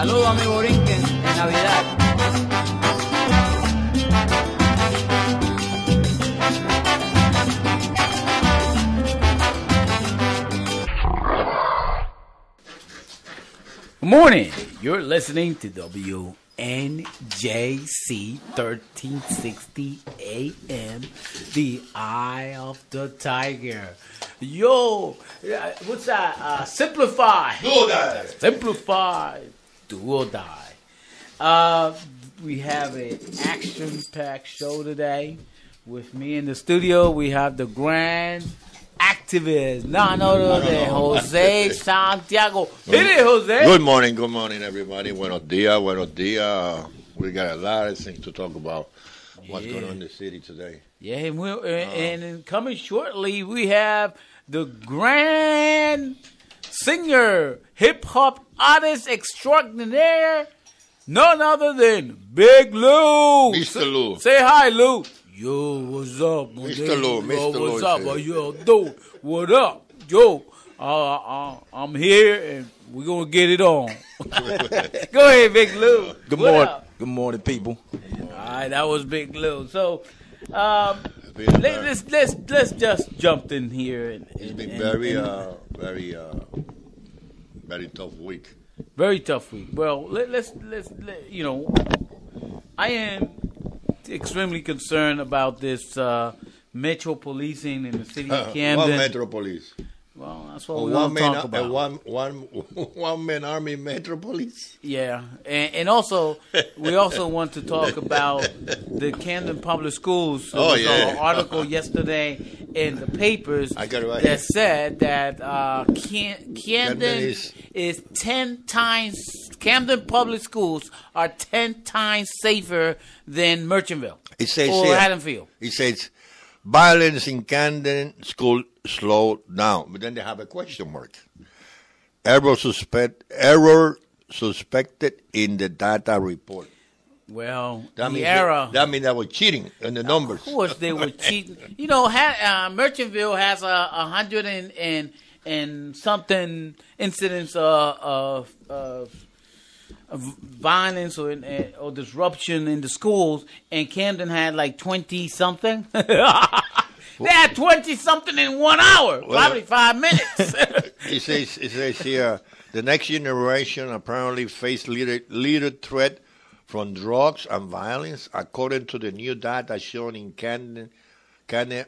Saludos a mi borinquen en Navidad. Good morning. You're listening to WNJC 1360 AM, the Eye of the Tiger. Yo, what's that? Simplify. Do or die. Simplify. Do or die. We have an action-packed show today. With me in the studio, we have the grand activist, none other than Jose Santiago. Hit it, Jose. Good morning, everybody. Buenos dias. We got a lot of things to talk about. What's going on in the city today? Yeah, and coming shortly, we have the grand singer, hip-hop artist extraordinaire, none other than Big Lou. Mr. Lou. Say hi, Lou. Yo, what's up? Mr. Lou, Mr. Lou. What's up? Yo, dude, what up? Yo, I'm here, and we're going to get it on. Go ahead, Big Lou. Good morning. Good morning, people. All right, that was Big Lou. So, let's just jump in here. It's been very tough week. Very tough week. Well, let's I am extremely concerned about this metro policing in the city of Camden. What metro police? Well, that's what we want to talk about. One man army metro police. Yeah, and also we also want to talk about the Camden Public Schools. There was an article yesterday in the papers that said that Camden is 10 times. Camden Public Schools are 10 times safer than Merchantville or Haddonfield. It says violence in Camden school slowed down, but then they have a question mark. Error suspected in the data report. Well, that means they were cheating in the numbers. Of course, they were cheating. You know, Merchantville has 100 and something incidents of violence or disruption in the schools, and Camden had like 20 something. They had 20 something in 1 hour, probably 5 minutes. It says here the next generation apparently face little threat from drugs and violence, according to the new data shown in Camden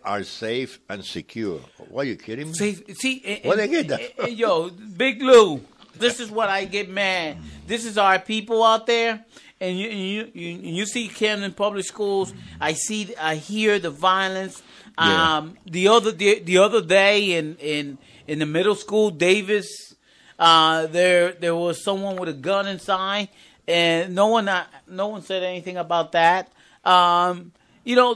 are safe and secure. What, are you kidding me? See, where they get that? Yo, Big Lou, this is what I get mad. This is our people out there, and you see Camden Public Schools. I hear the violence. Yeah. The other day in the middle school, Davis, there was someone with a gun inside, and no one said anything about that. You know,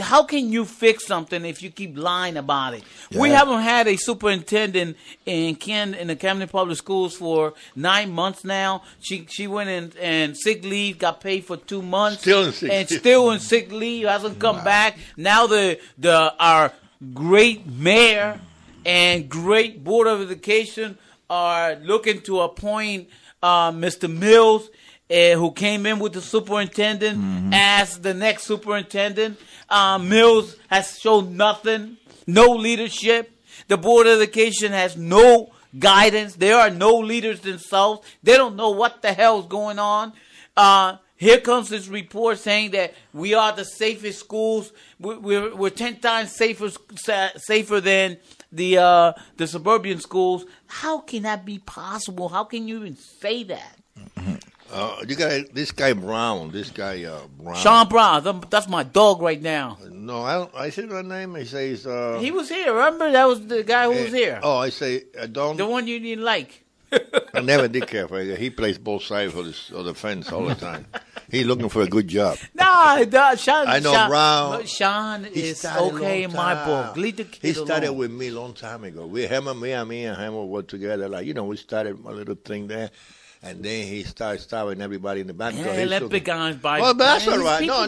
how can you fix something if you keep lying about it? Yeah. We haven't had a superintendent in the Camden Public Schools for 9 months now. She went in and sick leave, got paid for 2 months, still in sick leave, hasn't come back. Now our great mayor and great board of education are looking to appoint Mr. Mills, who came in with the superintendent as the next superintendent. Mills has shown nothing, no leadership. The Board of Education has no guidance. There are no leaders themselves. They don't know what the hell is going on. Here comes this report saying that we are the safest schools. We're 10 times safer than the suburban schools. How can that be possible? How can you even say that? You got this guy Brown. Sean Brown. That's my dog right now. No, I said my name. He says he was here. Remember, that was the guy who was here. Oh, I say don't. The one you didn't like. I never did care for it. He plays both sides of the fence all the time. He's looking for a good job. Nah, Sean. I know Brown. Sean is okay in my book. Leave the kid He started alone. with me a long time ago. Me and him worked together. Like, we started a little thing there. And then he started starving everybody in the back. Yeah, let big guys buy. Well, that's all right. No.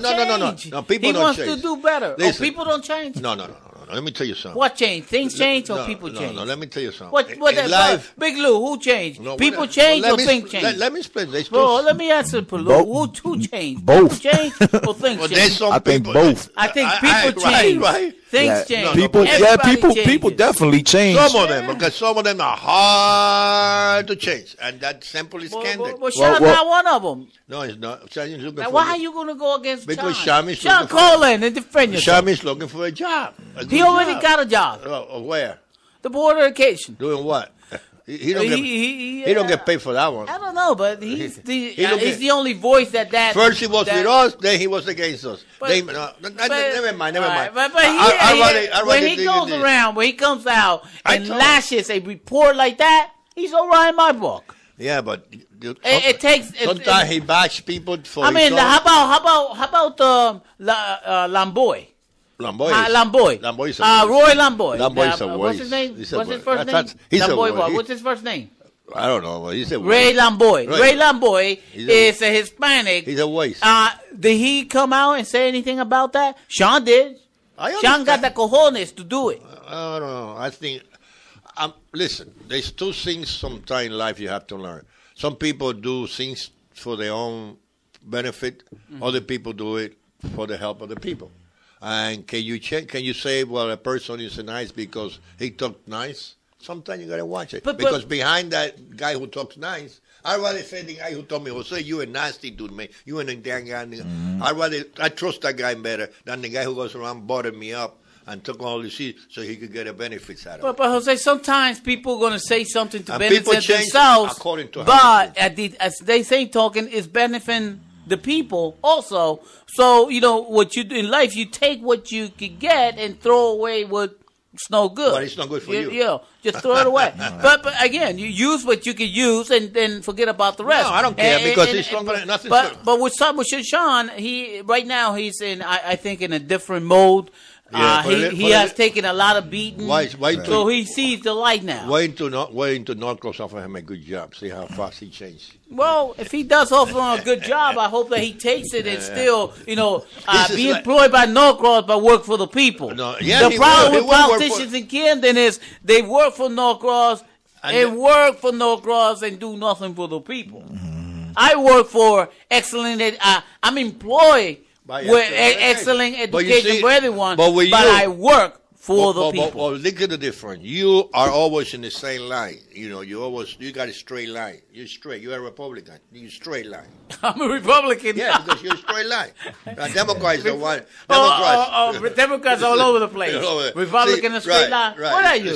People he don't wants change. to do better. Listen, people don't change. No. Let me tell you something. What changed? Things change or people change? No, let me tell you something. What in life, Big Lou, who changed? People change or things change? Let me explain. Let me answer, Lou. Who changed? Both. People change or things change? I think both. I think people change. Right. Things change. People definitely change. Some of them, because some of them are hard to change, and that simple is Camden. Well, Sean's not one of them. No, it's not. Sean is looking Now, for why are you going to go against because Sean? Sean call in and defend yourself. Sean is looking for a job. He already got a job. Where? The Board of Education. Doing what? He don't get paid for that one. I don't know, but he's the only voice that. First he was with us, then he was against us. Never mind. Right, but when he goes around, when he comes out and lashes a report like that, he's all right in my book. Yeah, but it takes. Sometimes he bash people for. I mean, how about Lamboy? Lamboy. Roy Lamboy. Lamboy is a what's his name? What's his first name? He's Lamboy. a What's his first name? I don't know. He's a Ray Lamboy. Ray Lamboy is a Hispanic. He's a waste. Did he come out and say anything about that? Sean did. Sean got the cojones to do it. I don't know. I think. Listen, there's two things sometimes in life you have to learn. Some people do things for their own benefit. Mm-hmm. Other people do it for the help of the people. And can you say, well, a person is nice because he talked nice? Sometimes you got to watch it. Because behind that guy who talks nice, I'd rather say the guy who told me, Jose, you a nasty dude, man. You a damn guy. Mm-hmm. I trust that guy better than the guy who goes around bothering me up and took all the shit so he could get the benefits out of it. But Jose, sometimes people are going to say something to benefit themselves. According to but as they say, talking is benefiting the people also. So, what you do in life, you take what you could get and throw away what's no good. But it's not good for you. Yeah, just throw it away. But again, you use what you could use and then forget about the rest. No, I don't care because it's not going to nothing. But with Sean, right now he's in, I think, in a different mode. Yeah, he has taken a lot of beating. So he sees the light now. Wait until Norcross offer him a good job. See how fast he changed. Well, if he does offer him a good job, I hope that he takes it and still, be employed by Norcross but work for the people. The problem with politicians in Camden is they work for Norcross and work for Norcross and do nothing for the people. Mm-hmm. I work for excellent. I'm employed with excellent education for everyone, but I work for the people. Well, look at the difference. You are always in the same line. You got a straight line. You're straight. You're a Republican. You're straight line. I'm a Republican. Yeah, because you're a straight line. Democrats are one. Democrats all over the place. Republican and straight line. Right. What are you?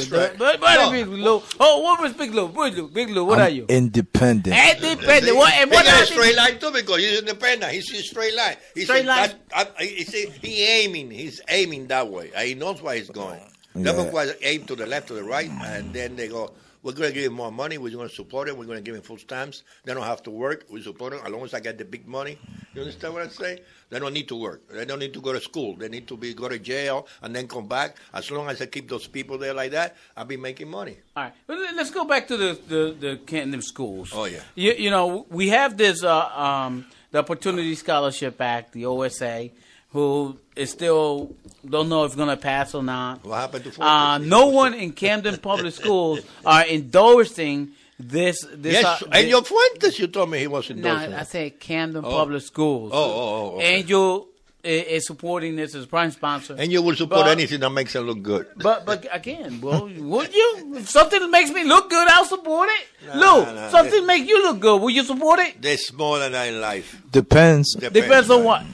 Big Lou? What was Big Lou? Big Lou, what are you? Independent. Independent. What got a straight line too because he's independent. He's a straight line. Straight line. He's aiming that way. He knows where he's going. Democrats aim to the left, to the right, and then they go, we're going to give him more money. We're going to support him. We're going to give him full stamps. They don't have to work. We support him as long as I get the big money. You understand what I'm saying? They don't need to work. They don't need to go to school. They need to go to jail and then come back. As long as I keep those people there like that, I'll be making money. All right. Let's go back to the Camden schools. Oh, yeah. We have this the Opportunity Scholarship Act, the OSA, who is still don't know if it's going to pass or not. What happened to no one in Camden Public Schools are endorsing this. Yes, Angel Fuentes, you told me he was endorsing. No, I said Camden Public Schools. Okay. Angel is supporting this as prime sponsor. And you will support anything that makes him look good. But again, well, would you? If something makes me look good, I'll support it. Lou, something makes you look good, will you support it? There's more than that in life. Depends on what?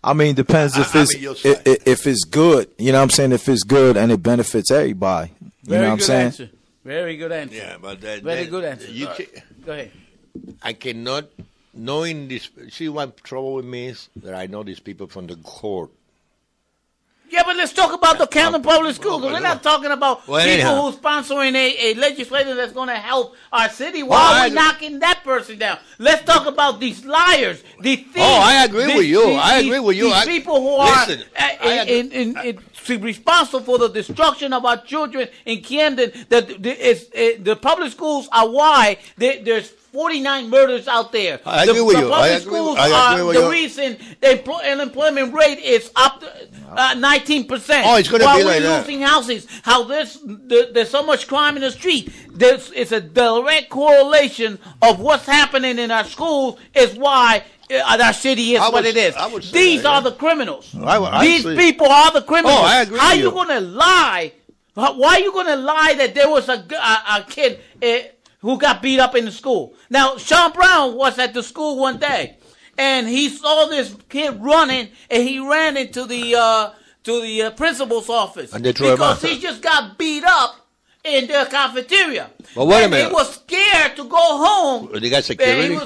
I mean, depends if it's good. You know what I'm saying? If it's good and it benefits everybody. You know what I'm saying? Answer. Very good answer. Yeah, but very good answer. Go ahead. I cannot, knowing this, see what trouble with me is that I know these people from the court. Yeah, but let's talk about the Camden Public Schools. We're not talking about people who's sponsoring a legislator that's going to help our city. Why are we knocking that person down? Let's talk about these liars, these thieves. I agree with you. I agree with you. These people who are responsible for the destruction of our children in Camden. The public schools are why there's 49 murders out there. I agree with you. The public schools are the reason the unemployment rate is up to 19%. Oh, it's going to be like that. While we're losing houses, how there's so much crime in the street. It's a direct correlation of what's happening in our schools is why our city is what it is. These are the criminals. These people are the criminals. Oh, I agree How with you you. going to lie? Why are you going to lie that there was a kid who got beat up in the school? Now, Sean Brown was at the school one day, and he saw this kid running, and he ran into the principal's office and they threw him out. because he just got beat up in the cafeteria. Well, wait a minute. He was scared to go home. They got security?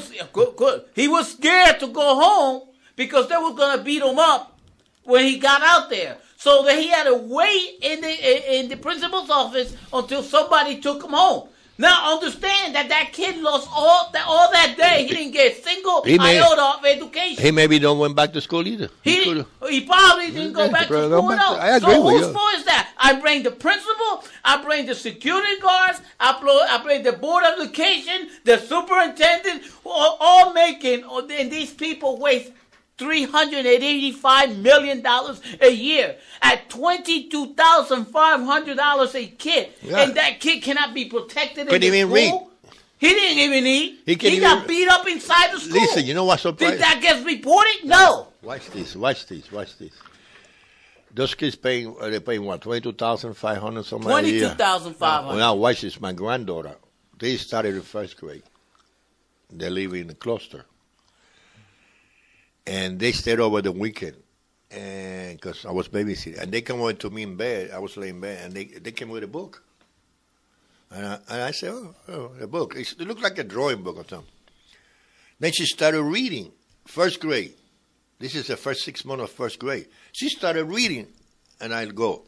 He was scared to go home because they were going to beat him up when he got out there. So that he had to wait in the principal's office until somebody took him home. Now understand that kid lost all that day. He didn't get a single iota of education. He maybe don't went back to school either. He probably didn't go back to school at all. I agree with you. So whose fault is that? I blame the principal. I blame the security guards. I blame the board of education, the superintendent, who are all making. And these people waste $385 million a year at $22,500 a kid. Yeah. And that kid cannot be protected in the school. Read. He didn't even eat. He got beat up inside the school. Listen, you know what's surprising? Did that get reported? No. Watch this. Those kids they're paying what, $22,500 something a year? $22,500. Now watch this. My granddaughter, they started in first grade. They live in the cluster. And they stayed over the weekend, and because I was babysitting, and they came over to me in bed. I was laying in bed, and they came with a book, and I said, "Oh, a book. It looked like a drawing book or something." Then she started reading, first grade. This is the first 6 months of first grade. She started reading, and I go.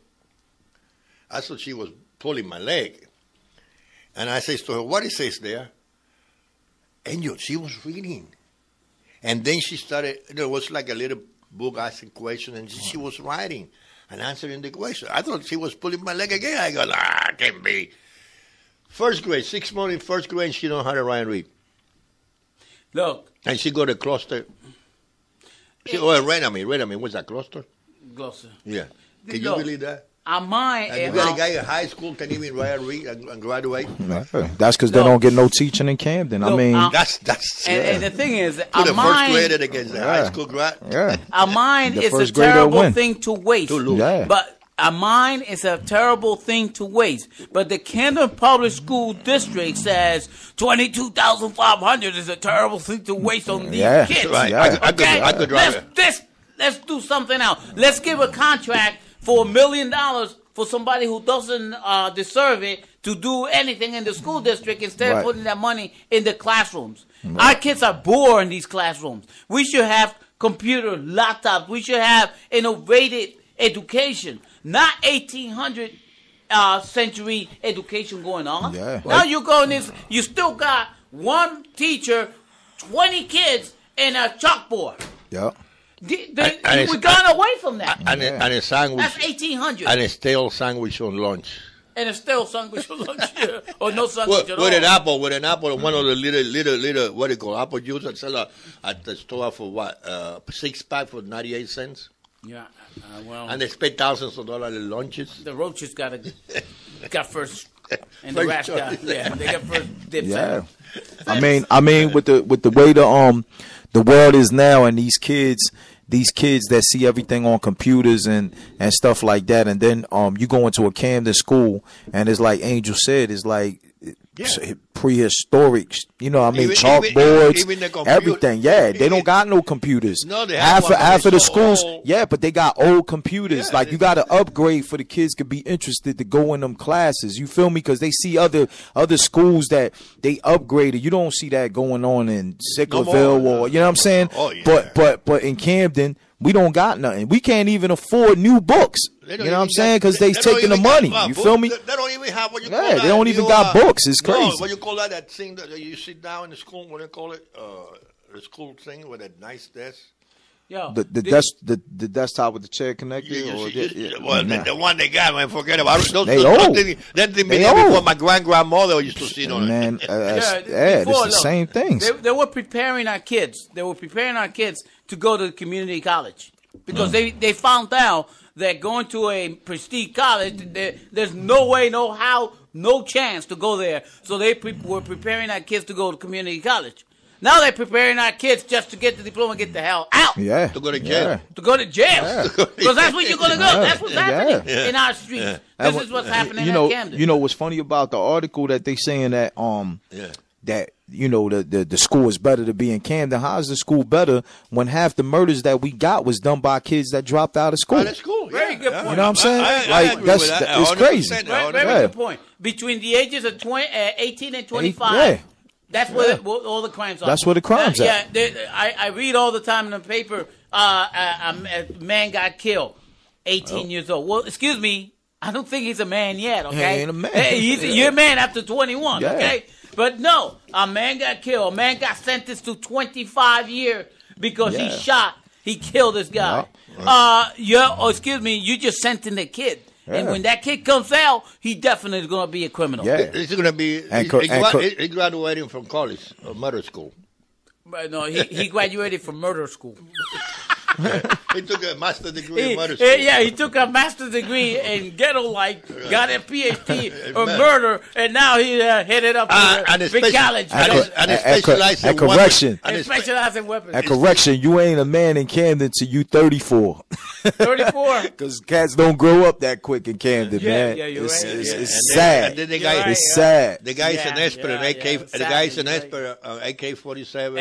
I thought she was pulling my leg, and I said to her, "What it says there?" Angel, she was reading. And then she started, there was like a little book asking questions, and she was writing and answering the question. I thought she was pulling my leg again. I go, can't be. First grade, 6 months in first grade, and she don't know how to write and read. Look. And she go to cluster. Wait a minute, what's that, cluster? Cluster. Yeah. Can you believe that? Mine, and you got a guy in high school can even write and read and graduate. That's because they don't get no teaching in Camden. I mean, that's and the thing is, put a first grader against the high school grad. Yeah, a mind is a terrible thing to waste. But a mind is a terrible thing to waste. But the Camden Public School District says $22,500 is a terrible thing to waste on these kids. Right. Yeah. I could drive it. Let's do something else. Let's give a contract for $1 million for somebody who doesn't deserve it to do anything in the school district instead of putting that money in the classrooms. Our kids are bored in these classrooms. We should have computer, laptops. We should have innovative education, not 1800 century education going on. Yeah. Now you go in this, you still got one teacher, 20 kids, and a chalkboard. Yeah. We've gone away from that. And a sandwich. That's 1800. And a stale sandwich on lunch. And a stale sandwich on lunch, or no sandwich at all. With an apple, one of the little, what do you call apple juice that sell at the store for what? 6-pack for 98 cents. Yeah, well. And they spend thousands of dollars in lunches. The roaches got first, and the rats got they got first dips. Yeah, I mean, with the way the world is now, and these kids that see everything on computers and stuff like that, and then you go into a Camden school, and it's like Angel said, it's like prehistoric, chalkboards, everything. Yeah, they don't got no computers. No, they have half of the schools. Yeah, but they got old computers. Like you got to upgrade for the kids to be interested to go in them classes. You feel me? Because they see other schools that they upgraded. You don't see that going on in Sicklerville or you know what I'm saying. Oh, yeah. But in Camden, we don't got nothing. We can't even afford new books. You know what I'm saying? Because they taking the money. You feel me? They don't even have what you call that. They don't even got books. It's crazy. No, what you call that thing that you sit down in the school, what do you call it? The school thing with that nice desk. Yo, the desktop with the chair connected? The one they got, man, forget about it. Those They old. That thing been there before my grandmother used to sit on it. Man, it's before, the same things. They were preparing our kids. They were preparing our kids to go to community college because they found out that going to a prestige college, there's no way, no how, no chance to go there. So they were preparing our kids to go to community college. Now they're preparing our kids just to get the diploma and get the hell out. Yeah. To go to jail. Yeah. To go to jail. Because that's where you're going to go. That's what's happening in our streets. This is what's happening in Camden. You know what's funny about the article that they saying that that the school is better to be in Camden. How is the school better when half the murders that we got was done by kids that dropped out of school? Out of school. Very good point. You know what I'm saying? I agree with that. It's crazy. Very good point. Between the ages of 18 and 25. That's where all the crimes are. That's where the crimes are. Yeah, I read all the time in the paper, a man got killed, 18 years old. Well, excuse me, I don't think he's a man yet, okay? He ain't a man. You're a man after 21, Yeah. okay? But no, a man got killed. A man got sentenced to 25 years because he killed this guy. Excuse me, you just sentenced a kid. Yeah. And when that kid comes out, he definitely is going to be a criminal. Yeah. He's going to be. He's graduating from college or murder school. But no, he graduated from murder school. He took a master's degree in murder school. Yeah, he took a master's degree in ghetto life, got a PhD in murder, and now he headed up to big college. And he specialized in correction. And specialized in weapons. At correction, you ain't a man in Camden till you 34. 34? Because cats don't grow up that quick in Camden, man. Yeah, you're right. It's sad. It's sad. The guy is an expert in AK. The guy is an expert AK-47.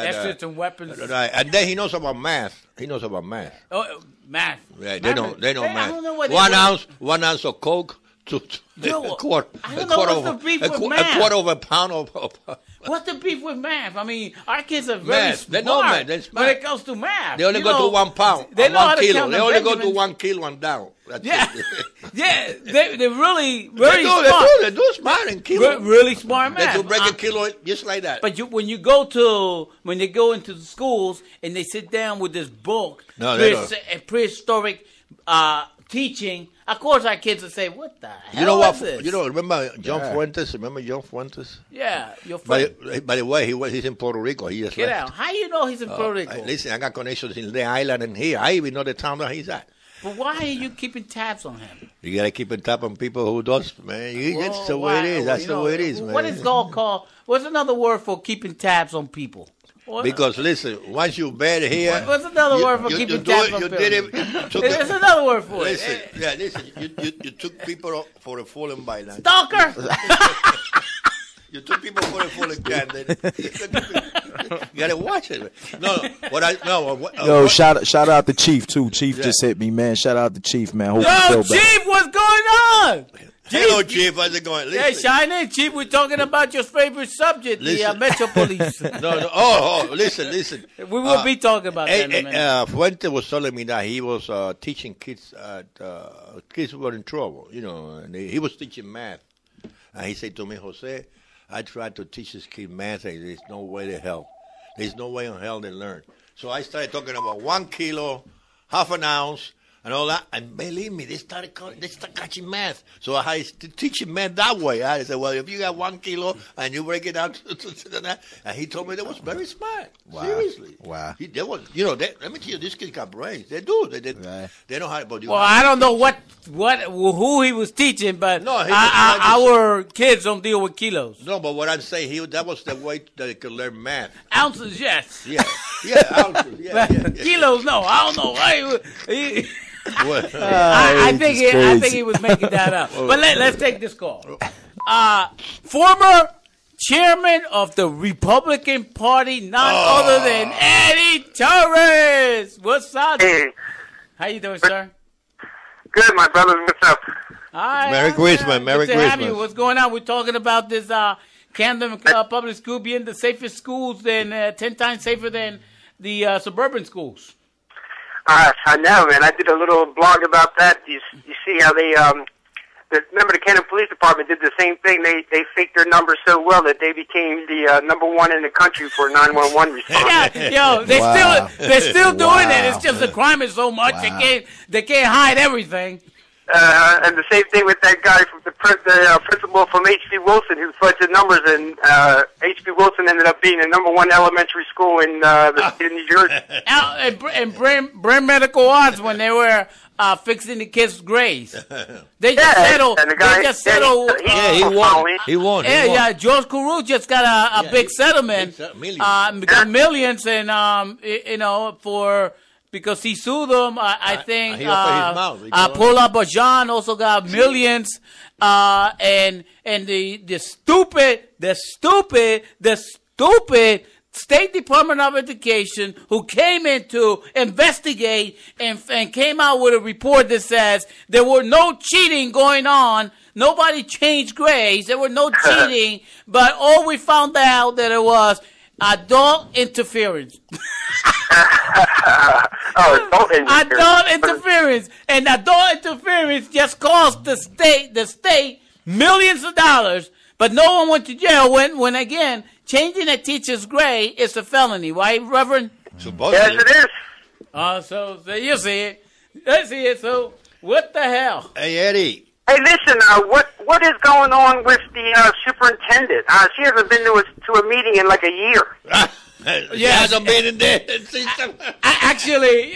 Experts in weapons. Right, and then he knows about math. He knows about math. Oh, math. Yeah, they know math. I don't know what 1 ounce of coke to a quarter. I don't know what's the beef with math. A quarter of a pound of. What's the beef with math? I mean, our kids are very smart. They know math. They're smart. When it comes to math. They only go to 1 pound. They know 1 how to kilo. count They only go Benjamins. to 1 kilo and down. That's it. Yeah, they're really very smart. They do smart and kilo. Really smart math. They do break a kilo just like that. But when they go into the schools and they sit down with this book, prehistoric teaching, of course our kids will say, "What the hell is this?" You know, remember John Fuentes? Remember John Fuentes? Yeah, your friend. By the way, he's in Puerto Rico. He just Get left. out. How you know he's in Puerto Rico? Listen, I got connections in the island and here. I even know the town that he's at. But why are you keeping tabs on him? You gotta keep on top on people who does, man. That's the way it is. That's the way it is, man. What is called? What's another word for keeping tabs on people? Because listen, once you bed here, what's another word for keeping tabs on people? There's another word for it. Listen, you took people for a fallen by land. Stalker. You took people for a fallen Camden. You gotta watch it. Yo, shout out to Chief too. Chief just hit me, man. Shout out to Chief, man. Hope you feel Chief, what's going on? Hello, Chief. How's it going? Hey, Shiny, Chief, we're talking about your favorite subject, the Metro Police. No. Listen. We will be talking about that in a minute. Fuente was telling me that he was teaching kids kids who were in trouble, and he was teaching math. And he said to me, Jose, I tried to teach this kid math, and there's no way to hell. There's no way in hell they learn. So I started talking about 1 kilo, half an ounce, and all that. And believe me, they started catching math. So I teach math that way. I said, well, if you got 1 kilo and you break it out to that, and he told me that was very smart. Wow. Seriously. Wow. They was, let me tell you, this kid got brains. They do. They know how. But I don't know who he was teaching, but our kids don't deal with kilos. No, but what I'm saying, that was the way that they could learn math. Ounces, yes. Yeah, ounces. Yeah. Kilos, no. I don't know. I think he was making that up. But let's take this call. Former chairman of the Republican Party, none other than Eddie Torres. What's up? Hey. How you doing, sir? Good, my brother. What's up? Hi, Merry Christmas. Merry Good to have Christmas. you. What's going on? We're talking about this Camden public school being the safest schools, 10 times safer than the suburban schools. I know, man. I did a little blog about that. You see how they remember the Camden Police Department did the same thing. They faked their numbers so well that they became the number one in the country for 911 response. Yeah, yo, they're still doing it. It's just the crime is so much they can't hide everything. And the same thing with that guy from the principal from H.B. Wilson who fudged the numbers, and H.B. Wilson ended up being the number one elementary school in the state of New Jersey. And Bryn Medical Arts, when they were fixing the kids' grades, they just settled. He won. Yeah, George Carew just got a big settlement, got millions, and because he sued them, I think. Paula Bajan also got millions, and the stupid State Department of Education who came in to investigate and came out with a report that says there were no cheating going on. Nobody changed grades. There were no cheating, but all we found out that it was adult interference. Adult interference. And adult interference just cost the state millions of dollars, but no one went to jail when again, changing a teacher's grade is a felony, right, Reverend? Yes, it is. So you see it. I see it. So what the hell? Hey, Eddie. Hey, listen. What is going on with the superintendent? She hasn't been to a meeting in like a year. She hasn't been in there. Actually,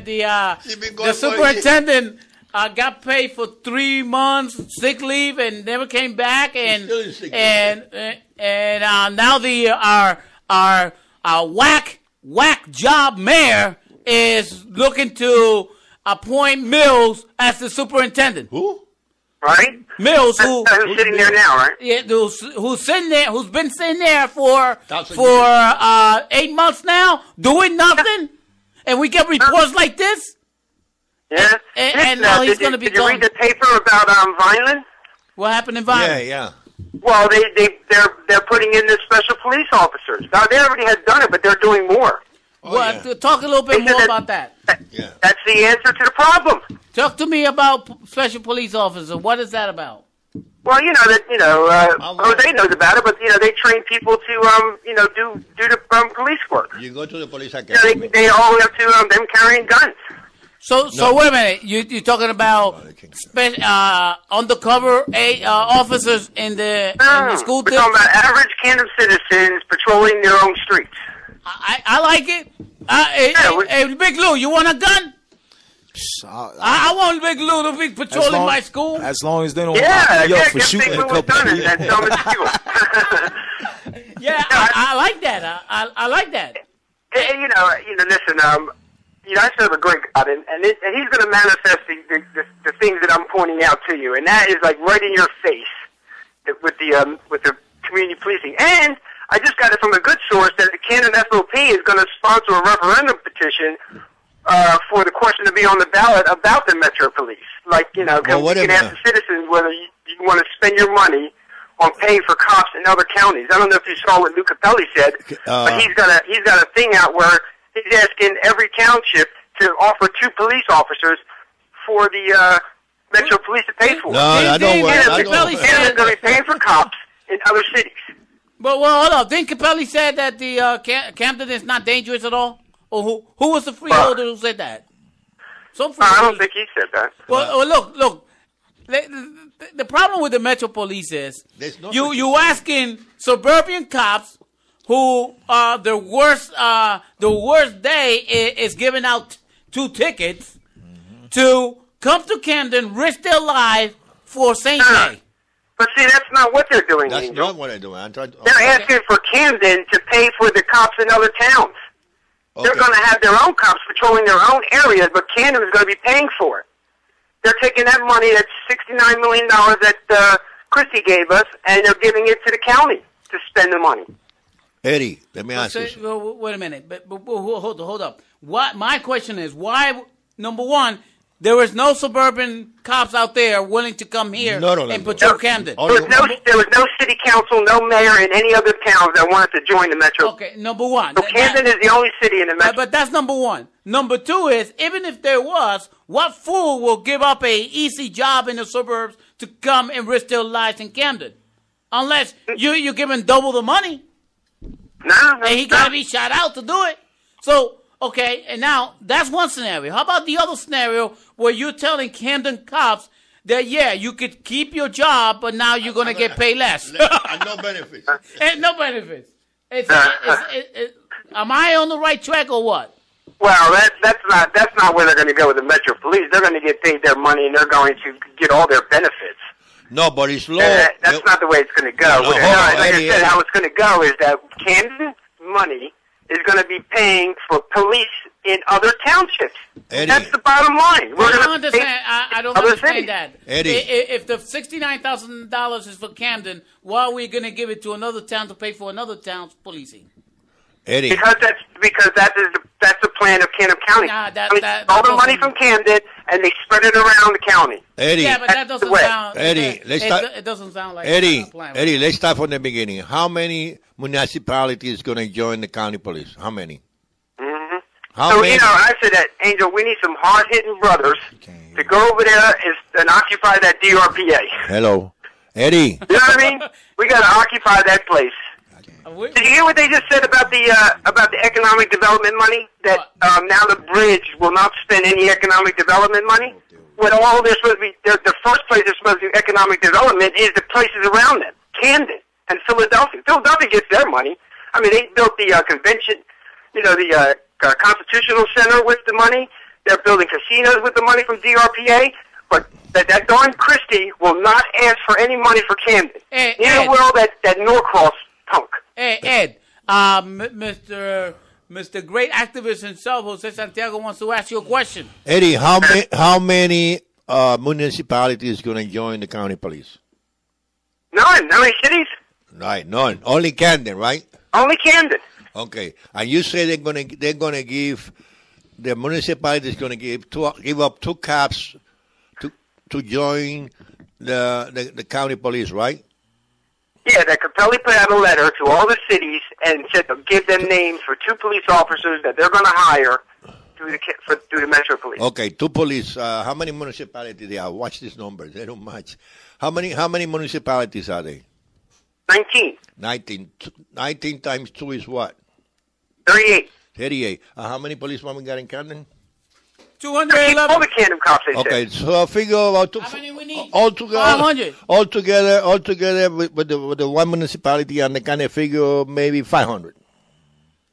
the superintendent got paid for 3 months sick leave and never came back, and now our whack job mayor is looking to appoint Mills as the superintendent. Who? Right? Mills, who's sitting there now, right? Yeah, who's sitting there, who's been sitting there for 8 months now, doing nothing, and we get reports like this. Yeah. And now he's going to be. Did you read the paper about Vineland? What happened in Vineland? Yeah. Well, they're putting in the special police officers. Now they already had done it, but they're doing more. Talk a little bit more about that. That's the answer to the problem. Talk to me about special police officers. What is that about? Well, Jose knows about it, but they train people to do the police work. You go to the police academy. They all have to them carrying guns. So wait a minute. You're talking about undercover officers in the school district? We're talking about average Camden citizens patrolling their own streets. I like it. Hey, Big Lou, you want a gun? I want Big Lou to be patrolling my school. As long as they don't lock me up for shooting a couple people. Yeah, I like that. I like that. And, listen, I serve a great God, and he's going to manifest the things that I'm pointing out to you, and that is like right in your face with the community policing. And I just got it from a good source that the Camden FOP is going to sponsor a referendum petition for the question to be on the ballot about the Metro Police. Like, you can ask the citizens whether you want to spend your money on paying for cops in other counties. I don't know if you saw what Luca Pelli said, but he's got a thing out where he's asking every township to offer 2 police officers for the Metro Police to pay for. No, I don't want to. Camden's going to be paying for cops in other cities. But hold on. Didn't Capelli say that the Camden is not dangerous at all? Or who was the freeholder who said that? I don't think he said that. Well, look. The problem with the Metro Police is you asking suburban cops who the worst day is giving out 2 tickets to come to Camden, risk their life for St. Day. But see, that's not what they're doing. That's Angel. not what they're doing. They're asking for Camden to pay for the cops in other towns. Okay. They're going to have their own cops patrolling their own areas, but Camden is going to be paying for it. They're taking that money, that's $69 million that Christie gave us, and they're giving it to the county to spend the money. Eddie, let me ask you. Wait a minute. But hold up. My question is, why, number one, There is no suburban cops out there willing to come here and patrol Camden. There was no city council, no mayor in any other towns that wanted to join the metro. Okay, number one. So Camden is the only city in the metro. But that's number one. Number two is, even if there was, what fool will give up a easy job in the suburbs to come and risk their lives in Camden? Unless you're giving double the money. No. And he got to be shot out to do it. So, okay, and now that's one scenario. How about the other scenario where you're telling Camden cops that, yeah, you could keep your job, but now you're going to get paid less? And no benefits. And no benefits. Am I on the right track or what? Well, that's not where they're going to go with the Metro Police. They're going to get paid their money and they're going to get all their benefits. No, but it's low. That's not the way it's going to go. No, like I said, how it's going to go is that Camden money is going to be paying for police in other townships. Eddie, that's the bottom line. I don't understand. I don't understand that. Eddie, if the $69,000 is for Camden, why are we going to give it to another town to pay for another town's policing? Eddie, because that's the plan of Camden County. All the money from Camden and they spread it around the county. Eddie, yeah, but that doesn't sound. Eddie, it doesn't sound like Eddie. A plan. Eddie, let's start from the beginning. How many municipalities going to join the county police? How many? Mm-hmm. How many? I said that, Angel, we need some hard-hitting brothers to go over there and occupy that DRPA. Hello, Eddie. You know what I mean? We got to occupy that place. Did you hear what they just said about the economic development money? That now the bridge will not spend any economic development money. When all they're supposed to be, the first place they're supposed to do economic development is the places around them, Camden and Philadelphia. Philadelphia gets their money. I mean, they built the convention, the Constitutional Center with the money. They're building casinos with the money from DRPA. But that darn Christie will not ask for any money for Camden. Neither will that Norcross punk. Hey, Ed, Mr. Great Activist himself, Jose Santiago, wants to ask you a question. Eddie, how many municipalities going to join the county police? None. How many cities? Right, none. Only Camden, right? Only Camden. Okay, and you say they're gonna give the municipality is gonna give up 2 cops to join the county police, right? Yeah, that Capelli put out a letter to all the cities and said they'll give them names for 2 police officers that they're going to hire through the Metro Police. Okay, 2 police. How many municipalities they are? Watch these numbers. They don't match. How many municipalities are they? 19. 19 times 2 is what? 38. 38. How many policemen we got in Camden? 211. All the Camden cops, they Okay, said. so I figure about How many we need? altogether. 500. Altogether with the one municipality and the county figure maybe 500.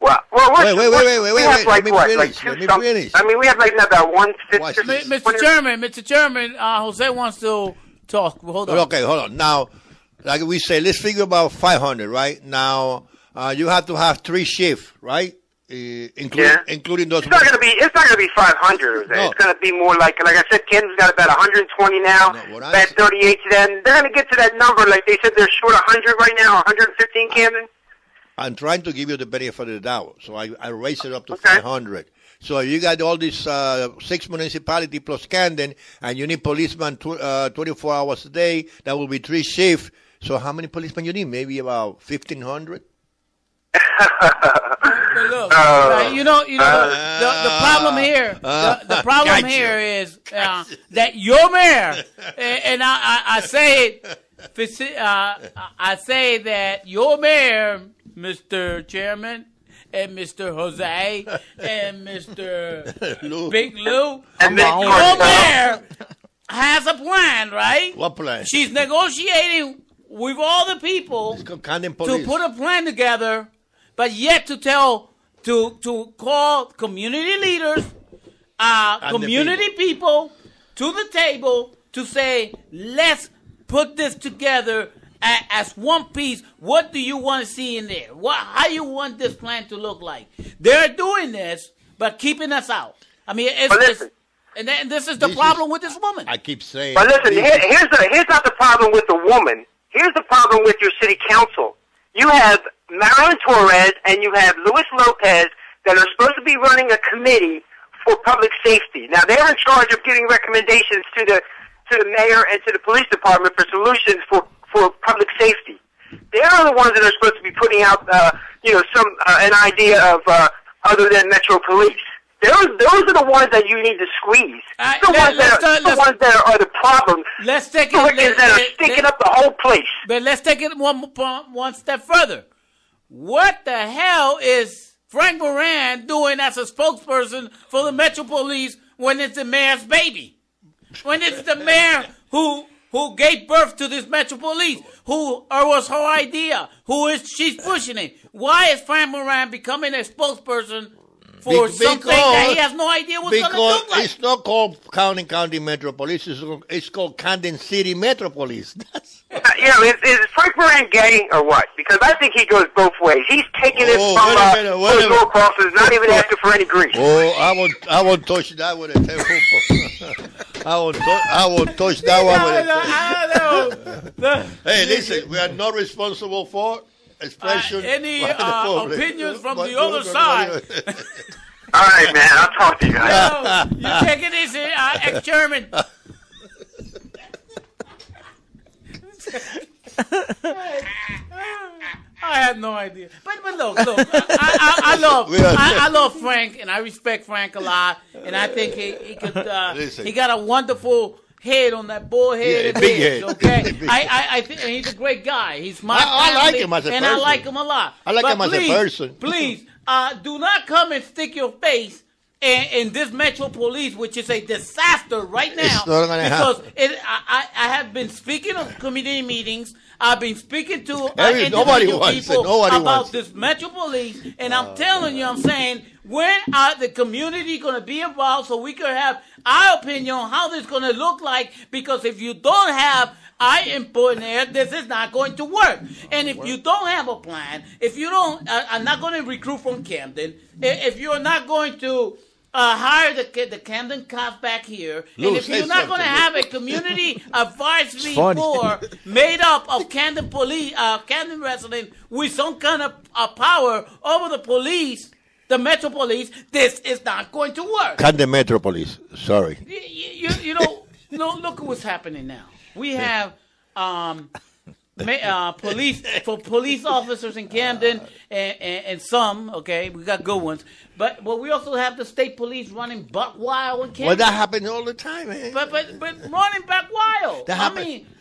Well, wait. We have like what? Let Like me 2 something. finish. I mean, we have like about 150. Watch this. Mr. Chairman, Jose wants to talk. Hold on. Okay, hold on. Now, like we say, let's figure about 500, right? Now, you have to have 3 shifts, right? Including those. It's not going to be 500. No. It's going to be more like I said, Camden's got about 120 now. About 38 to them. They're going to get to that number. Like they said, they're short 100 right now. 115 Camden. I'm trying to give you the benefit of the doubt, so I raised it up to 500. So you got all these 6 municipalities plus Camden, and you need policemen 24 hours a day. That will be 3 shifts. So how many policemen you need? Maybe about 1,500. But look, the problem here, the problem here is that your mayor, and I say that your mayor, Mr. Chairman, and Mr. Jose, and Mr. Big Lou, and your mayor has a plan, right? What plan? She's negotiating with all the people to put a plan together, but yet to call community leaders, community people to the table to say, let's put this together as one piece. What do you want to see in there? How you want this plan to look like? They're doing this, but keeping us out. I mean, this is the problem with this woman. I keep saying. But listen, here's not the problem with the woman. Here's the problem with your city council. You have Marilyn Torres and you have Luis Lopez that are supposed to be running a committee for public safety. Now they're in charge of giving recommendations to the mayor and to the police department for solutions for public safety. They are the ones that are supposed to be putting out an idea of other than Metro Police. Those are the ones that you need to squeeze. The ones that are the problem. Let's take it. That are sticking up the whole place. But let's take it one step further. What the hell is Frank Moran doing as a spokesperson for the Metro Police when it's the mayor's baby? When it's the mayor who gave birth to this Metro Police, or was her idea, she's pushing it. Why is Frank Moran becoming a spokesperson for something that he has no idea what's going to look like? It's not called County Metro Police. It's called Camden City Metro Police. Is Frank Moran gay or what? Because I think he goes both ways. He's taking it from those low crosses, not even asking for any grease. Oh, I won't touch that with a 10-foot. I won't touch that one with a 10. Hey, listen, we are not responsible for expression. Any opinions from the other side? All right, man. I'll talk to you guys. You take it easy, ex-German. I have no idea. But look, I love Frank, and I respect Frank a lot, and I think he got a wonderful head on that bullheaded big head. head. Okay, I think he's a great guy. He's my family, I like him as a person. and I like him a lot. I like him as a person. Please, do not come and stick your face in this Metro Police, which is a disaster right now. It's not going to happen. Because I have been speaking of committee meetings. I've been speaking to individual people about this Metro Police, and I'm telling you, I'm saying, when are the community going to be involved so we can have our opinion on how this is going to look like? Because if you don't have our input in there, this is not going to work. And if you don't have a plan, if you don't, I'm not going to recruit from Camden, if you're not going to hire the Camden cops back here, and if you're not going to have a community advisory board made up of Camden police, Camden residents with some kind of power over the police, the Metro Police, this is not going to work. Camden Metro Police. Sorry. You know, look at what's happening now. We have police officers in Camden and some, okay, we got good ones, but we also have the state police running buck wild in Camden. Well, that happens all the time, man. But running back wild.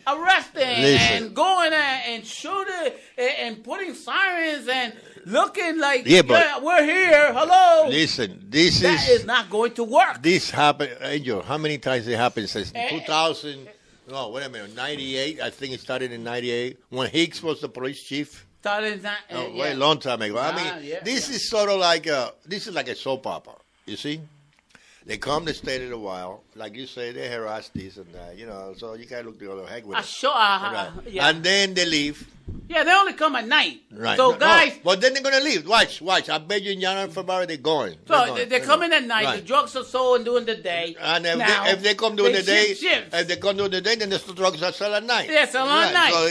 Arresting and going and shooting and putting sirens and looking like we're here. Hello. Listen, that is not going to work. This happened, Angel. How many times it happened since 2000? No, wait a minute. 98. I think it started in 98 when Hicks was the police chief. A long time ago. This is sort of like a soap opera. You see, they come, they stay a while, like you say, they harass this and that. So you gotta look the other heck with it. And then they leave. Yeah, they only come at night. Right. So guys, but then they're gonna leave. Watch. I bet you in January, February they're going. So they're coming at night. Right. The drugs are sold during the day. And if they come during the day, then the drugs are sold at night. Yes, at night. So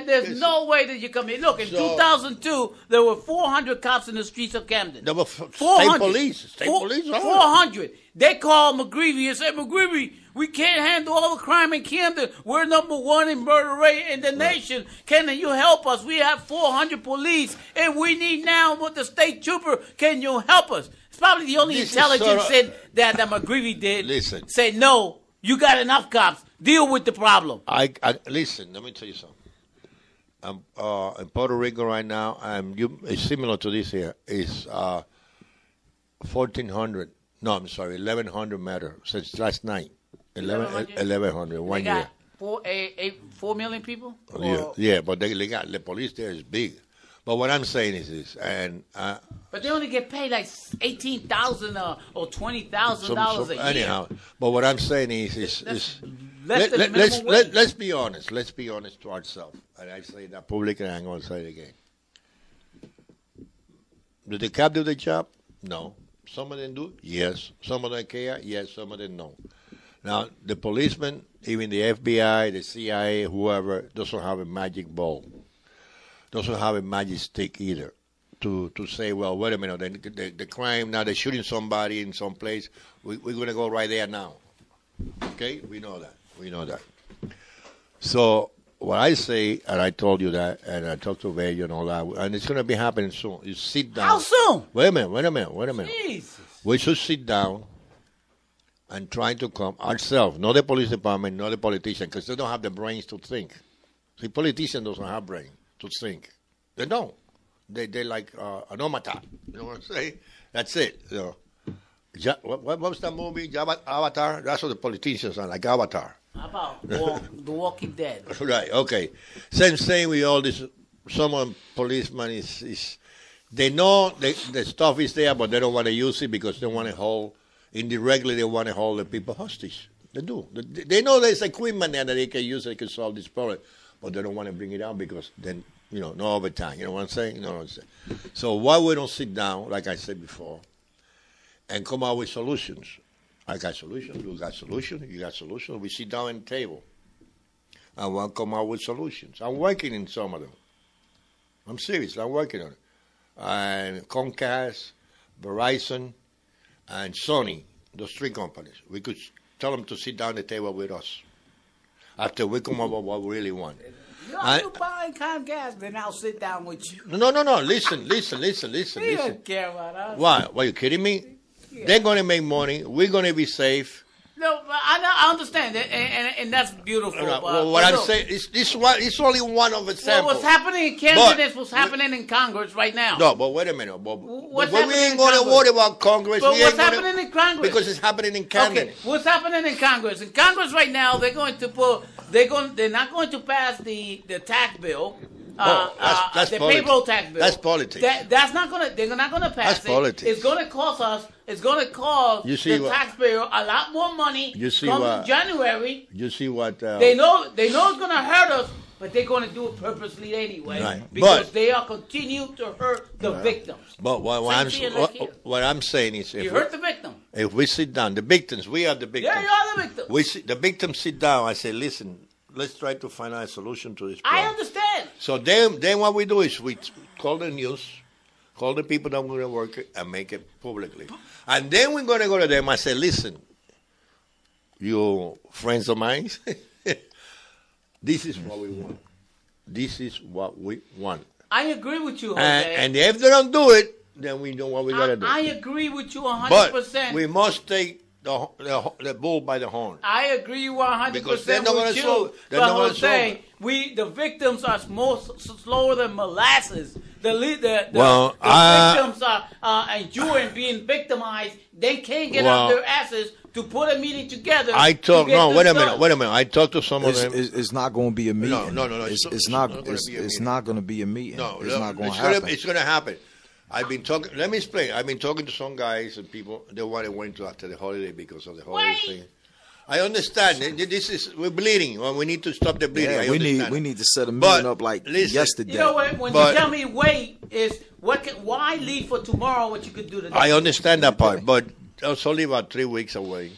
there's no way that you come in. Look, in 2002, there were 400 cops in the streets of Camden. There were state police. 400. They called McGreevy and said, McGreevy, we can't handle all the crime in Camden. We're number one in murder rate in the nation. Can you help us? We have 400 police, and we need now with the state trooper. Can you help us? It's probably the only intelligence that McGreevy did. Listen. Say, no, you got enough cops. Deal with the problem. Listen, let me tell you something. In Puerto Rico right now, it's similar to this here. It's 1,400. No, I'm sorry, 1,100 matter since last night. 1,100, 1 year. 4 million people? Yeah, but they got the police there is big. But what I'm saying is this, but they only get paid like $18,000 or $20,000 a year. Anyhow, but what I'm saying is let's be honest. Let's be honest to ourselves. And I say that publicly, and I'm going to say it again. Did the cop do the job? No. Some of them do? Yes. Some of them care? Yes. Some of them no. Now, the policemen, even the FBI, the CIA, whoever, doesn't have a magic ball. Doesn't have a magic stick either. to say, well, wait a minute, the crime, now they're shooting somebody in some place, we're going to go right there now. Okay? We know that. So what I say, and I told you that, and I talked to Bello and all that, and it's going to be happening soon. You sit down. How soon? Wait a minute. Jesus. We should sit down and try to come ourselves, not the police department, not the politician, because they don't have the brains to think. See, politicians don't have brain to think. They don't. They're like an automaton. You know what I'm saying? That's it. You know. What was that movie? Avatar? That's what the politicians are, like Avatar. How about The Walking Dead? Right, okay. Same thing with all this. Some policeman is they know the stuff is there, but they don't want to use it because they want to hold, indirectly they want to hold the people hostage. They do. They know there's equipment there that they can use, they can solve this problem, but they don't want to bring it out because then, no overtime. You know what I'm saying? You know what I'm saying? So why we don't sit down, like I said before, and come out with solutions? I got solutions, you got solutions, we sit down at the table and we'll come out with solutions. I'm working in some of them. I'm serious, I'm working on it. And Comcast, Verizon, and Sony, those three companies, we could tell them to sit down at the table with us after we come up with what we really want. You're buying Comcast, then I'll sit down with you. No. Listen. You don't care about us. Why? Are you kidding me? Yeah. They're going to make money. We're going to be safe. No, I understand that, and that's beautiful. Well, what I'm saying is it's only one of examples. Well, what's happening in Camden is what's happening in Congress right now. No, but wait a minute. But we ain't going to worry about Congress. But what's happening in Congress? Because it's happening in Camden. Okay, what's happening in Congress? In Congress right now, they're not going to pass the tax bill. That's the politics. payroll tax bill. That's politics. That's not gonna. They're not gonna pass that's it. Politics. It's gonna cost us. It's gonna cost the taxpayer a lot more money. You see come January. You see what they know it's gonna hurt us, but they're gonna do it purposely anyway, right. Because they are continue to hurt the victims. But what I'm saying is, if you hurt the victim. If we sit down, the victims, we are the victims. Yeah, you are the victim. The victims sit down. I say, listen. Let's try to find a solution to this problem. I understand. So then what we do is we call the news, call the people that are going to work it, and make it publicly. And then we're going to go to them and say, listen, you friends of mine, this is what we want. This is what we want. I agree with you, Jose. And if they don't do it, then we know what we got to do. I agree with you 100%. But we must take the bull by the horn. I agree 100% because they're not with you. But Jose, the victims are slower than molasses. The victims are enduring being victimized. They can't get out their asses to put a meeting together. Wait a minute. I talked to some of them. It's not going to be a meeting. No. It's not going to be a meeting. No, it's not going to happen. It's going to happen. I've been talking. Let me explain. I've been talking to some guys and people. They want to wait until after the holiday because of the holiday thing. I understand. We're bleeding. Well, we need to stop the bleeding. Yeah, we need to set a meeting up like yesterday. You know when you tell me wait is why leave for tomorrow what you could do today? I understand that part, but it's only about 3 weeks away.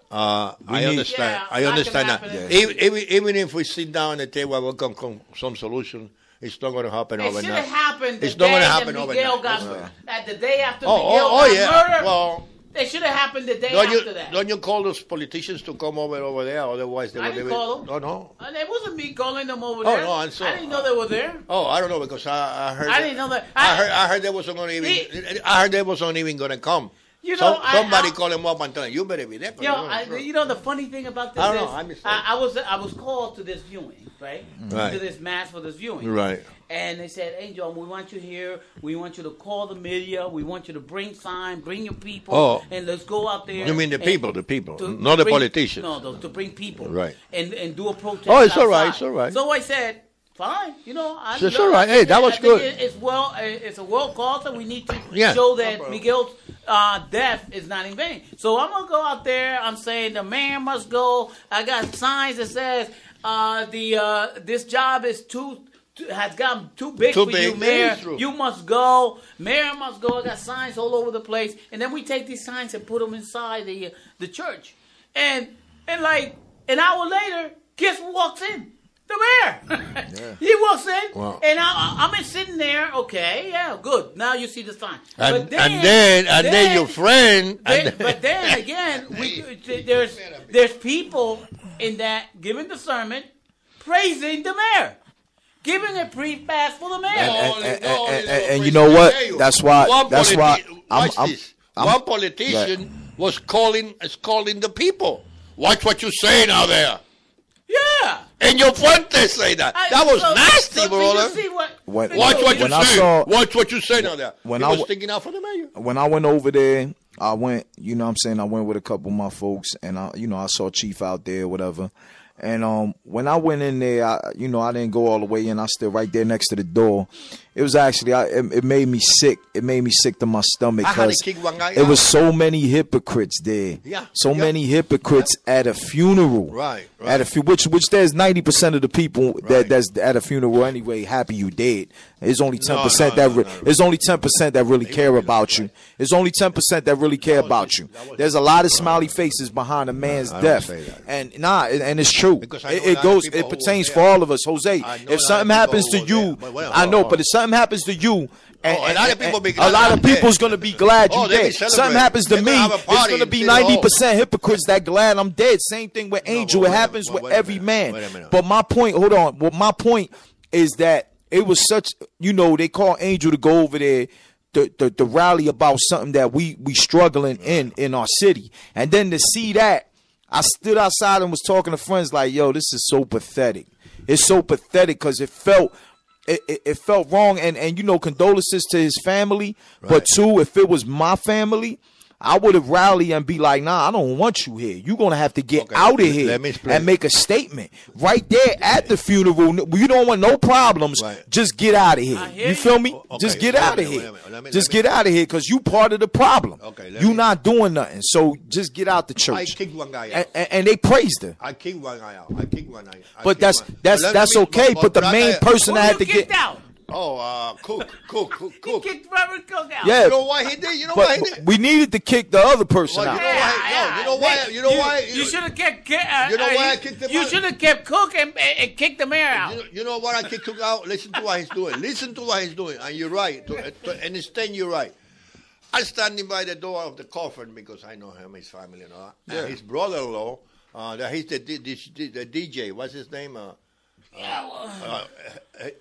I understand. I understand that. Even if we sit down at the table and we'll come some solution. It's not going to happen overnight. It should have happened the it's not day going to happen that Miguel overnight. the day after Miguel got murdered. Well, they should have happened the day after that. Don't you call those politicians to come over there? Otherwise, they didn't call them. No. It wasn't me calling them over there. No, I didn't know they were there. I don't know because I heard. I didn't know that. I heard they wasn't going to even. I heard they wasn't even going to come. Somebody call him up and tell him, you better be there. The funny thing about this I was called to this viewing, right? To this mass for this viewing. Right. And they said, Angel, we want you here. We want you to call the media. We want you to bring sign, bring your people, and let's go out there. You mean the people, not the politicians. No, to bring people. Right. And do a protest it's all outside. right. So I said, fine. It's all right. Hey, that was good. It's a world cause, and we need to show that Miguel's death is not in vain. So I'm gonna go out there. I'm saying the mayor must go. I got signs that says this job is has gotten too big for you, Mayor. You must go. Mayor must go. I got signs all over the place, and then we take these signs and put them inside the church, and like an hour later, guess who walks in? The mayor. He walks in, Wow. and I'm sitting there. Okay, yeah, good. Now you see the sign. And then your friend. But then again, there's people in that giving the sermon, praising the mayor, giving a pre-pass for the mayor. And you know what? That's why. One politician was calling the people. Watch what you say now there. Yeah. And your Fuentes say that. That was nasty, brother. Watch what you say. Watch what you say now there. When I was sticking out for the mayor. When I went over there, I went, you know what I'm saying, I went with a couple of my folks, and I saw Chief out there, whatever. And when I went in there, I didn't go all the way in. I stood right there next to the door. It was actually, it made me sick. It made me sick to my stomach because it was so many hypocrites there. Yeah. So many hypocrites at a funeral. Right. At which there's 90% of the people that's at a funeral anyway happy you dead. It's only 10% it's only 10% that really care about you. It's only 10% that really care about you. There's a lot of smiley faces behind a man's death, and it's true. It pertains for all of us, Jose. If something happens to you, I know, but if something happens to you, a lot of people's gonna be glad you dead. Something happens to me, it's gonna be 90% hypocrites that glad I'm dead. Same thing with Angel. It happens with every man. But my point, hold on. Well, my point is that it was such, they call Angel to go over there to rally about something that we struggling in our city, and then to see that, I stood outside and was talking to friends like, yo, this is so pathetic. It's so pathetic because it felt wrong, and condolences to his family. Right. But two, if it was my family, I would have rallied and be like, nah, I don't want you here. You're going to have to get out of here and make a statement. Right there at the funeral, you don't want no problems. Right. Just get out of here. You feel me? Just get out of here. Just get out of here because you part of the problem. You're not doing nothing. So just get out the church. I kicked one guy out. And they praised her. I kicked one guy out. But that's okay. But the main person that had to get out. Cook. He kicked Robert Cook out. Yeah. You know why he did? Why he did? We needed to kick the other person out. You know why? You should have kept. You know why I kicked him out? You should have kept Cook and kicked the mayor out. You know what I kicked Cook out? Listen to what he's doing. And you're right. To understand, you're right. I'm standing by the door of the coffin because I know him, his family, and all that. And his brother-in-law, he's the DJ. What's his name?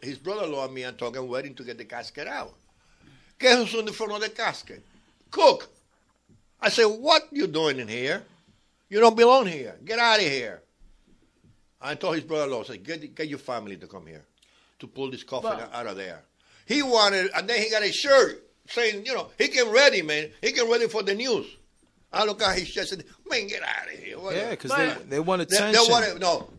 His brother-in-law and me are talking, waiting to get the casket out. Guess who's in the front of the casket? Cook. I said, what you doing in here? You don't belong here. Get out of here. I told his brother-in-law, I said, get your family to come here to pull this coffin out of there. He wanted, and then he got a shirt saying, he came ready, man. He came ready for the news. I look at his chest and man, get out of here. Yeah, because they want attention.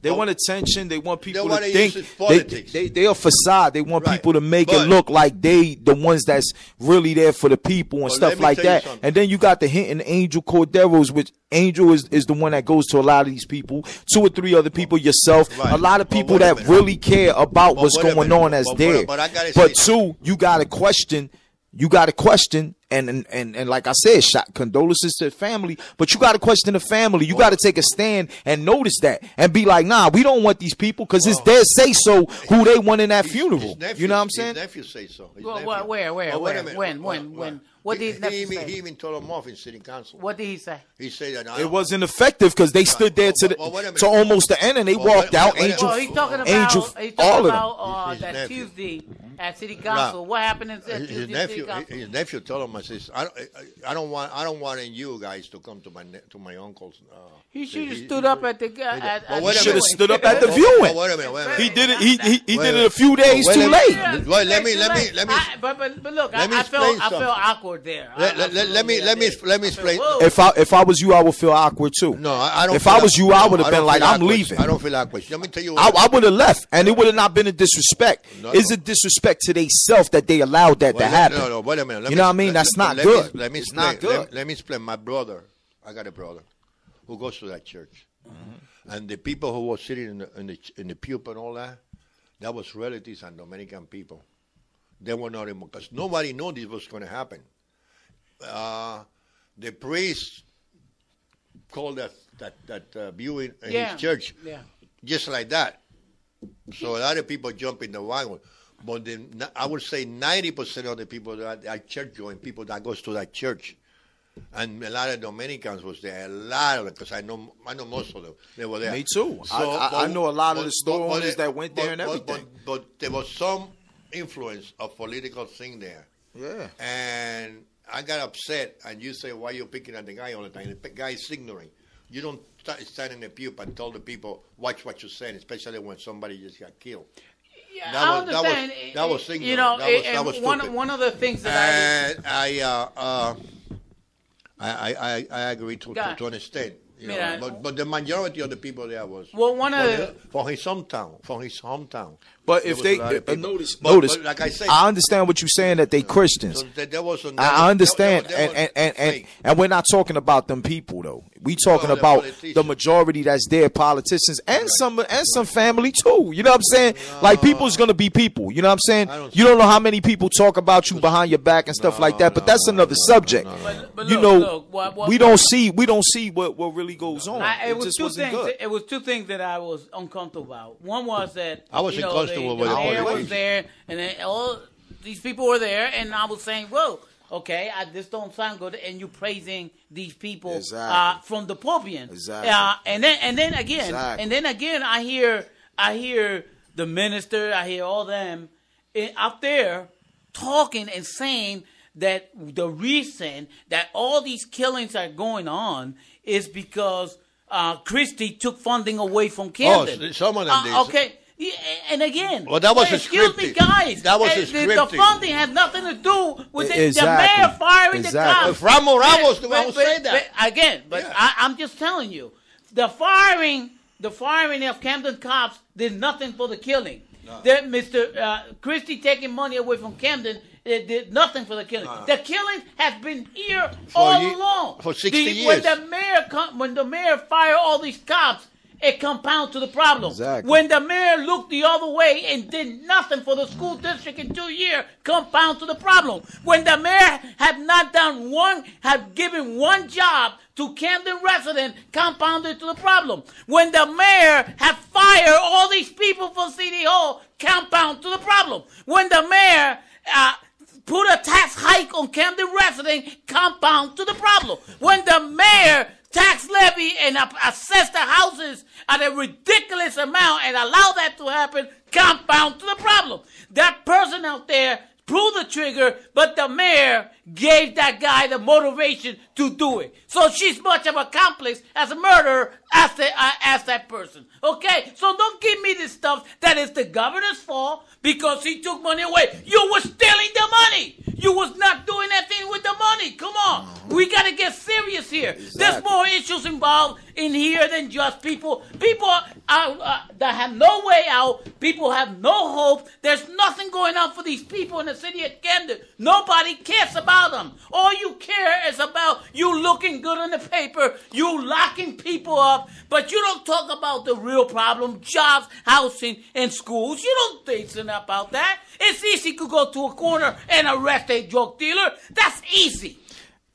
They want attention. They want people to think. They are facade. They want people to make it look like they the ones that's really there for the people and stuff like that. And then you got the hint in Angel Cordero's, which Angel is the one that goes to a lot of these people, 2 or 3 other people, yourself, a lot of people that really care about what's going on as there. But two, you got to question. And like I said, condolences to the family, but you got to question the family. You got to take a stand and notice that and be like, nah, we don't want these people because it's their say so who they want in that funeral. You know what I'm saying? His nephew say so. Where? When? What did his nephew say? He even told him off in city council. What did he say? He said that it wasn't effective because they stood there to almost the end and they walked out. Angel, he's talking all about that Tuesday at city council. What happened at Tuesday at city council? His nephew told him, I says, I don't want you guys to come to my uncle's. He should have stood up at the. He should have stood up at the viewing. Wait a minute. He did it. He did it a few days too late. Let me. But look, I felt awkward there. Let me explain. If I was you, I would feel awkward too. No, I don't. If I was you, I would have been like, I'm leaving. I don't feel awkward. Let me tell you. I would have left, and it would have not been a disrespect. It's a disrespect to they self that they allowed that to happen. No, wait a minute. You know what I mean? That's not good. Let me explain. Let me explain. My brother, I got a brother who goes to that church, and the people who were sitting in the pew and all that was relatives and Dominican people. They were not in because nobody knew this was going to happen. The priest called that viewing in his church, just like that. So a lot of people jump in the wagon. But then I would say 90% of the people that are church-going, people that goes to that church. And a lot of Dominicans was there. A lot of them, because I know most of them. They were there. Me too. So, I know a lot of the store owners that went there and everything. But there was some influence of political thing there. Yeah. And I got upset. And you say, why are you picking at the guy all the time? The guy is ignorant. You don't stand in the pew and tell the people, watch what you're saying, especially when somebody just got killed. Yeah, I understand. That was ignorant. You know, that was stupid. One of the things that I agree to an extent. You know, but the majority of the people there was from his hometown. But if they notice, but like I said, I understand what you're saying that they Christians. So I understand, and we're not talking about them people though. We talking about the majority that's there, politicians and some family too. You know what I'm saying? Like people's gonna be people. You know what I'm saying? You don't know how many people talk about you behind your back and stuff like that. But that's another subject. But you know, we don't see what really goes on. It was two things. It was two things that I was uncomfortable about. One was that I was uncomfortable with the mayor was there, and then all these people were there, and I was saying, "Whoa, okay, this don't sound good." And you praising these people from the pulpit, and then again, I hear the minister, I hear all them out there talking and saying that the reason that all these killings are going on is because Christie took funding away from Camden. Oh, some of them did. Okay. Yeah, and again, well, that was excuse me, guys. That was the funding has nothing to do with the mayor firing the cops. If Ramon Ramos would say that I'm just telling you, the firing of Camden cops did nothing for the killing. No. Mr. Christie taking money away from Camden, it did nothing for the killing. No. The killing has been here all along. For 60 years. When the mayor fired all these cops, it compounds to the problem. Exactly. When the mayor looked the other way and did nothing for the school district in 2 years, compounds to the problem. When the mayor had given one job to Camden residents, compounded to the problem. When the mayor had fired all these people from City Hall, compound to the problem. When the mayor put a tax hike on Camden residents, compound to the problem. When the mayor tax levy and assess the houses at a ridiculous amount and allow that to happen, compound to the problem. That person out there pulled the trigger, but the mayor gave that guy the motivation to do it. So she's much of an accomplice as a murderer as that person. Okay? So don't give me this stuff that is the governor's fault because he took money away. You were stealing the money. You was not doing anything with the money. Come on. We got to get serious here. Exactly. There's more issues involved in here than just people. People that have no way out. People have no hope. There's nothing going on for these people in the city of Camden. Nobody cares about them. All you care is about you looking good on the paper, you locking people up, but you don't talk about the real problem, jobs, housing, and schools. You don't think about that. It's easy to go to a corner and arrest a drug dealer. That's easy.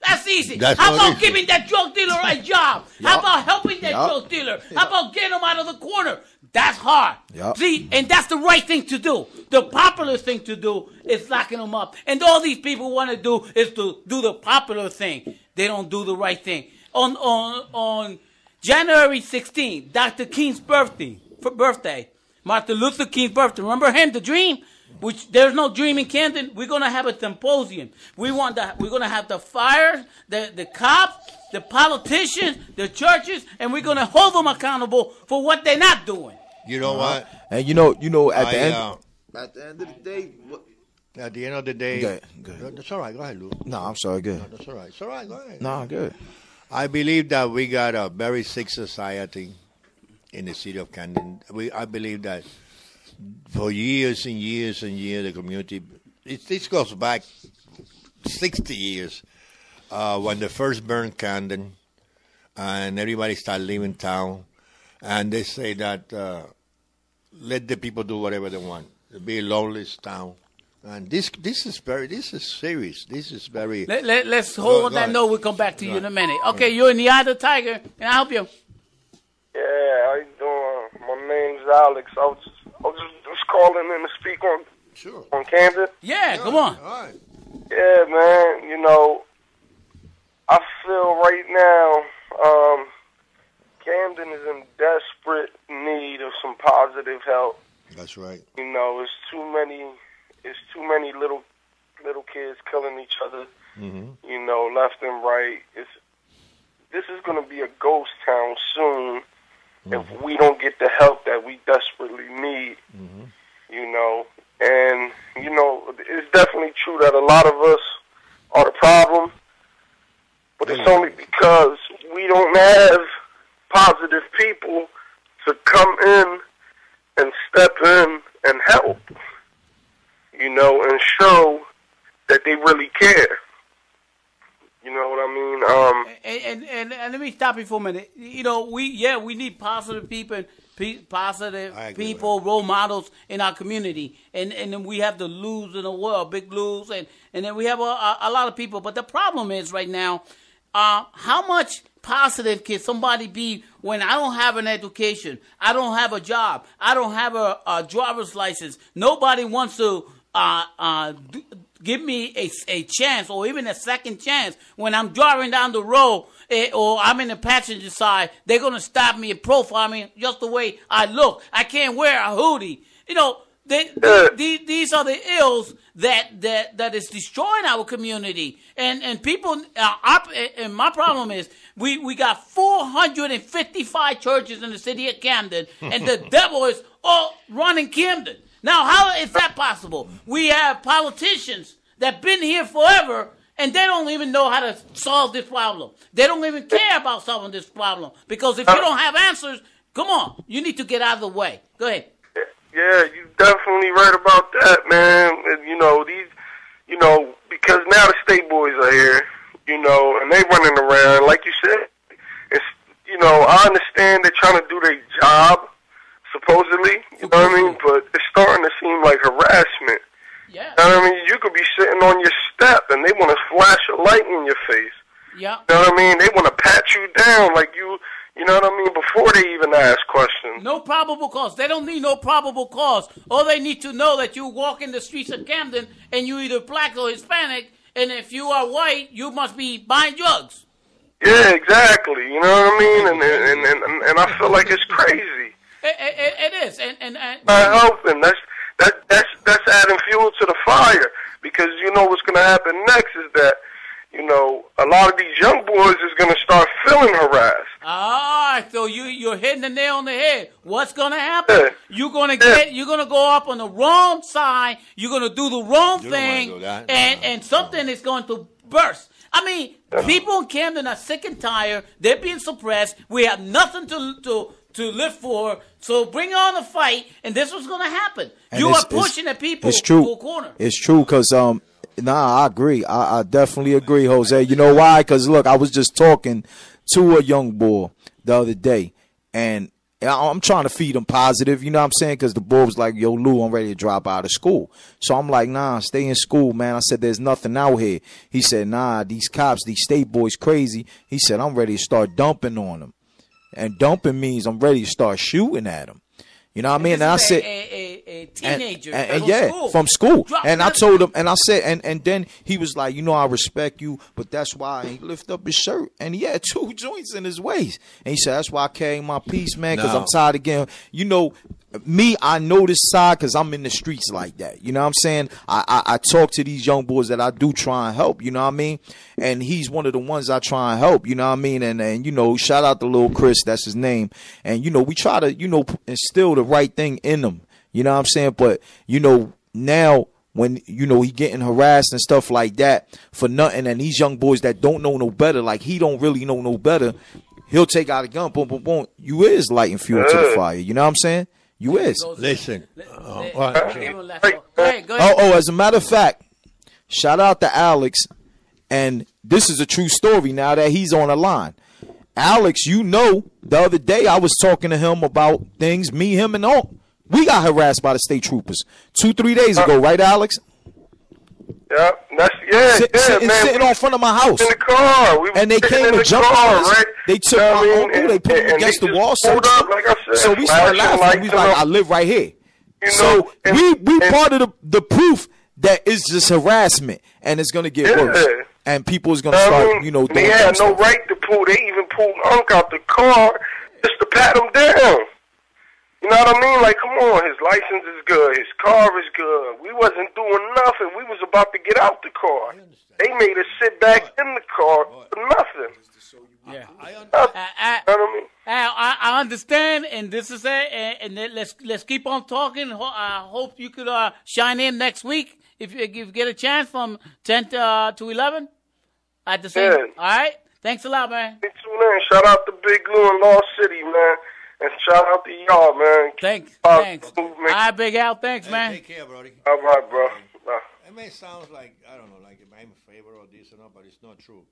That's easy. How about giving that drug dealer a job? How about helping that drug dealer? How about getting him out of the corner? That's hard. See, and that's the right thing to do. The popular thing to do is locking them up. And all these people want to do is to do the popular thing. They don't do the right thing. On January 16th, Dr. King's birthday, Martin Luther King's birthday. Remember him, the dream? Which there's no dream in Camden. We're gonna have a symposium. We're gonna have the fire, the cops, the politicians, the churches, and we're gonna hold them accountable for what they're not doing. You know what? And you know at the end of the day, at the end of the day, good. That's all right. Go ahead, Lou. No, I'm sorry. Good. No, that's all right. It's all right. Go ahead. No, good. I believe that we got a very sick society in the city of Camden. I believe that for years and years and years, the community, this goes back 60 years when they first burned Camden and everybody started leaving town. And they say that let the people do whatever they want. It'll be a lawless town. And this is serious. This is very. Let's hold on that note. We'll come back to you in a minute. Okay, you're in the eye of the tiger. Can I help you? Yeah, how you doing? My name's Alex. was just calling in to speak on Camden. Yeah, come on. All right. Yeah, man. You know, I feel right now Camden is in desperate need of some positive help. That's right. You know, it's too many little kids killing each other. Mm-hmm. You know, left and right. This is going to be a ghost town soon if we don't get the help that we desperately need. Mm-hmm. You know, and you know, it's definitely true that a lot of us are the problem, but it's only because we don't have positive people to come in and step in and help, you know, and show that they really care. You know what I mean? And let me stop you for a minute. You know, we need positive people, role models in our community, and then we have the Lou's in the world, big Lou's, and then we have a lot of people. But the problem is right now, how much positive can somebody be when I don't have an education, I don't have a job, I don't have a driver's license, nobody wants to give me a chance or even a second chance when I'm driving down the road or I'm in the passenger side. They're going to stop me and profile me just the way I look. I can't wear a hoodie. You know, these are the ills that is destroying our community. And people, and my problem is we got 455 churches in the city of Camden, and the devil is all running Camden. Now, how is that possible? We have politicians that been here forever, and they don't even know how to solve this problem. They don't even care about solving this problem. Because if you don't have answers, come on, you need to get out of the way. Go ahead. Yeah, you're definitely right about that, man. And, you know, because now the state boys are here, you know, and they running around. Like you said, it's, you know, I understand they're trying to do their job, supposedly, you know what I mean? But it's starting to seem like harassment. Yeah. You know what I mean? You could be sitting on your step and they want to flash a light in your face. Yeah. You know what I mean? They want to pat you down like you know what I mean, before they even ask questions. No probable cause. They don't need no probable cause. All they need to know that you walk in the streets of Camden and you're either black or Hispanic, and if you are white, you must be buying drugs. Yeah, exactly. You know what I mean? And I feel like it's crazy. It is, and helping. That's adding fuel to the fire, because you know what's going to happen next is that, you know, a lot of these young boys is going to start feeling harassed. Ah, so you're hitting the nail on the head. What's going to happen? Yeah. You're going to go up on the wrong side. You're going to do the wrong thing, and something is going to burst. I mean, people in Camden are sick and tired. They're being suppressed. We have nothing to live for. So bring on a fight, and this was going to happen. And you are pushing the people to a corner. It's true, because I agree. I definitely agree, Jose. You know why? Because look, I was just talking to a young boy the other day, and I'm trying to feed him positive. You know what I'm saying? Because the boy was like, "Yo, Lou, I'm ready to drop out of school." So I'm like, "Nah, stay in school, man." I said, "There's nothing out here." He said, "Nah, these cops, these state boys, crazy." He said, "I'm ready to start dumping on them." And dumping means I'm ready to start shooting at him. You know what I mean? And I said, a teenager from school. And I told him, and I said, and then he was like, you know, I respect you, but that's why he lifted up his shirt, and he had 2 joints in his waist. And he said, that's why I carry my piece, man, because I'm tired of getting, you know, me, I know this side because I'm in the streets like that. You know what I'm saying? I talk to these young boys that I do try and help, you know what I mean? And he's one of the ones I try and help, you know what I mean? And you know, shout out to little Chris, that's his name. And, you know, we try to, you know, instill the right thing in them, you know what I'm saying? But, you know, now when, you know, he getting harassed and stuff like that for nothing, and these young boys that don't know no better, like he don't really know no better, he'll take out a gun, boom, boom, boom. You is lighting fuel to the fire, you know what I'm saying? You is. Listen. Go ahead. As a matter of fact, shout out to Alex, and this is a true story now that he's on the line. Alex, you know, the other day I was talking to him about things, me, him, and all. We got harassed by the state troopers 2-3 days ago, right, Alex? Yeah, sitting on front of my house in the car, and they came and jumped on us. Right? They took my uncle, they put him against the wall. So we started laughing. We was like, I live right here. So we part of the proof that it's just harassment, and it's gonna get worse, and people is gonna start, doing they had no right to pull. They even pulled Unc out the car just to pat him down. You know what I mean? Like, come on, his license is good, his car is good. We wasn't doing nothing. We was about to get out the car. They made us sit back in the car for nothing. Yeah, you know what I mean? I understand, and this is it. And then let's keep on talking. I hope you could shine in next week if you get a chance from 10 to 11 at the same. Yeah. All right. Thanks a lot, man. Tune in. Shout out to Big Lou in Lost City, man, and shout out to y'all, man. Thanks. All right, Big Al. Thanks, man. Take care, brody. All right, bro. It may sound like, I don't know, like I'm in favor of this or not, but it's not true.